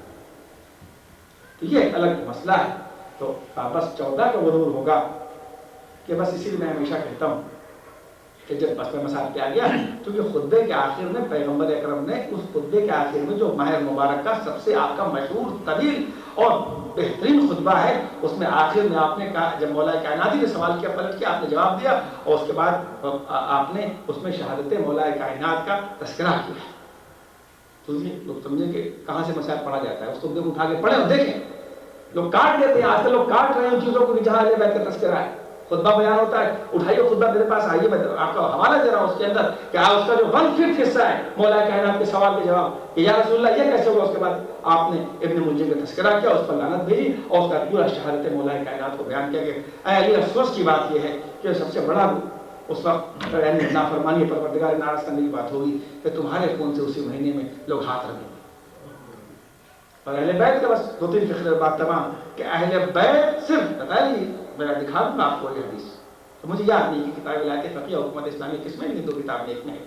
تو یہ ایک الگ مسئلہ ہے۔ تو بس 14 کا غرور ہوگا کہ بس اسی لیے میں ہمیشہ کہتا ہوں کہ جب بس میں مسائل پہ آ گیا، کیونکہ خطبے کے آخر میں پیغمبر اکرم نے اس خطبے کے آخر میں جو ماہ مبارک کا سب سے آپ کا مشہور طویل اور بہترین خطبہ ہے، اس میں آخر میں آپ نے کہا، جب مولا کائنات نے سوال کیا، پلٹ کے آپ نے جواب دیا، اور اس کے بعد آپ نے اس میں شہادت مولا کائنات کا تذکرہ کیا۔ تو یہ لوگ سمجھیں کہ کہاں سے مسائل پڑھا جاتا ہے، اس خطبے کو اٹھا کے پڑھیں اور دیکھیں، لوگ کاٹ دیتے ہیں، آج کل لوگ کاٹ رہے ہیں ان چیزوں کو کہ جہاں اہل بیت کا تذکرہ ہے، خطبہ بیان ہوتا ہے، اٹھائیے خطبہ میرے پاس آئیے، میں آپ کا حوالہ دے رہا ہوں اس کے اندر کہ اس کا جو 1/5 حصہ ہے مولا کائنات کے سوال کے جواب کہ یا رسول اللہ یہ کیسے ہوا، اس کے بعد آپ نے ابن ملجم کا تذکرہ کیا، اس پر لعنت بھیجی اور اس کا پورا شہادت مولا کائنات کو بیان کیا کہ اہل افسوس کی بات یہ ہے کہ سب سے بڑا اس وقت نافرمانی پروردگار ناراض کرنے کی بات ہوگی کہ تمہارے خون سے اسی مہینے میں لوگ ہاتھ رکھیں گے۔ اور اہل بیت کا بس 2-3 فقرے بات تمام کہ اہل بیت صرف بتائیے، میں دکھا دوں گا آپ کو یہ حدیث، تو مجھے یاد نہیں کہ کتاب ولایت فقیہ حکومت اسلامی کس میں نہیں، 2 کتاب میں ایک میں ہے،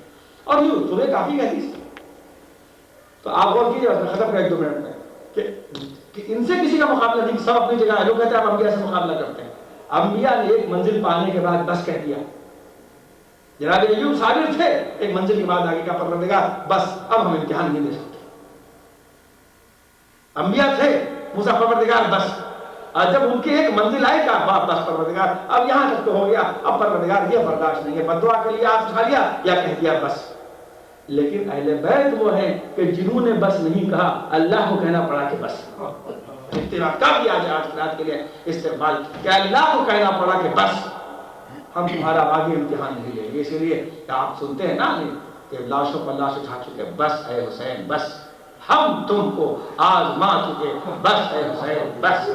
اور یوں سورہ کافی کا حدیث۔ تو آپ غور کیجیے، میں ختم کر 1-2 منٹ میں کہ ان سے کسی کا مقابلہ نہیں، سب اپنی جگہ ہے۔ لوگ کہتے ہیں آپ انبیاء سے مقابلہ کرتے ہیں، انبیاء نے ایک منزل پانے کے بعد بس کہہ دیا، جناب ایوب صابر تھے، ایک منزل کے بعد آگے کا پروردگار بس اب ہم امتحان نہیں دے سکتے، انبیاء تھے، موسیٰ پروردگار بس، اور جب ان کی ایک منزل آئے گا بس پروردگار اب یہاں تک تو ہو گیا، اب پروردگار یہ برداشت نہیں ہے، بددعا کے لیے آپ اٹھا لیا یا کہہ دیا بس۔ لیکن اہل بیت وہ ہیں کہ جنہوں نے بس نہیں کہا، اللہ کو کہنا پڑا کہ بس، اتفاق کا بھی آج رات کے لیے استقبال کہ اللہ کو کہنا پڑا کہ بس ہم تمہارا آگے امتحان نہیں لیں گے، اسی لیے کہ آپ سنتے ہیں نا کہ لاشوں پر لاش اٹھا چکے، بس اے حسین بس، ہم تم کو آزما چکے، بس اے حسین بس،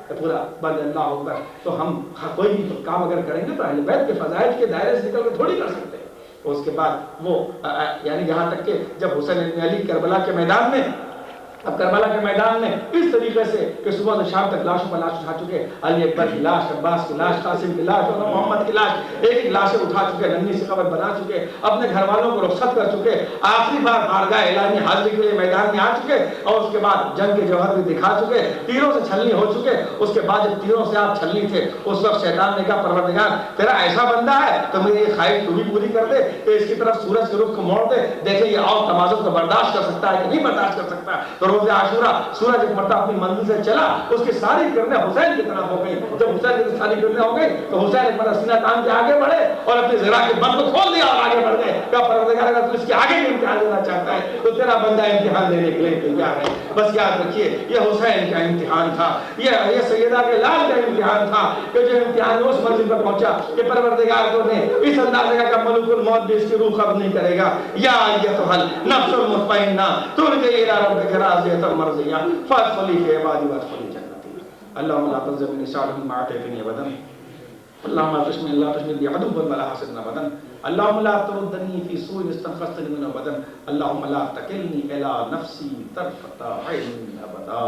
پورا بند اللہ اکبر۔ تو ہم کوئی بھی کام اگر کریں گے تو اہل بیت کے فضائل کے دائرے سے نکل کے تھوڑی کر سکتے ہیں۔ اس کے بعد وہ یعنی یہاں تک کہ جب حسین بن علی کربلا کے میدان میں اب کربلا کے میدان میں اس طریقے سے کہ صبح سے شام تک لاشوں پر لاش اٹھا چکے، علی اکبر کی لاش، عباس کی لاش، قاسم کی لاش اور محمد کی لاش، ایک ایک لاشیں اٹھا چکے، ننھی سی قبر بنا چکے، اپنے گھر والوں کو رخصت کر چکے، آخری بار بارگاہ اعلانی حاضری کے لیے میدان میں آ چکے، اور اس کے بعد جنگ کے جوہر بھی دکھا چکے، تیروں سے چھلنی ہو چکے۔ اس کے بعد جب تیروں سے آپ چھلنی تھے، اس وقت شیطان نے کہا پروردگار تیرا ایسا بندہ ہے تو میری یہ خواہش تو بھی پوری کر دے کہ اس کی طرف سورج کے رخ کو موڑ دے، دیکھیں یہ اور تمازن کو برداشت کر سکتا ہے کہ نہیں برداشت کر سکتا۔ تو روز عاشورہ سورج ایک مرتبہ اپنی منزل سے چلا، اس کی ساری کرنیں حسین کی طرف ہو گئی، جب حسین کی ساری کرنیں ہو گئی تو حسین ایک مرتبہ سینہ تان کے آگے بڑھے اور اپنی ذرا کے بند کو کھول دیا اور آگے بڑھ گئے۔ کہا پروردگار اگر تو اس کے آگے بھی امتحان لینا چاہتا ہے تو تیرا بندہ امتحان لینے کے لیے تیار ہے۔ بس یاد رکھیے یہ حسین کا امتحان تھا، یہ سیدہ کے لال کا امتحان تھا کہ جو امتحان اس منزل پر پہنچا کہ پروردگار تو نے اس اندازے کا کہ ملک الموت بھی اس کی روح قبض نہیں کرے گا۔ یا ایتھا النفس المطمئنہ ترجعی الی ربک راضیۃ مرضیہ فادخلی فی عبادی وادخلی جنتی۔ اللهم لا تظلمني صالحا ما اعطيتني ابدا، اللهم لا تشمل بي عدوا ولا حاسدا ابدا، اللهم لا تردني في سوء استنقذتني منه ابدا، اللهم لا تكلني الى نفسي طرفة عين ابدا۔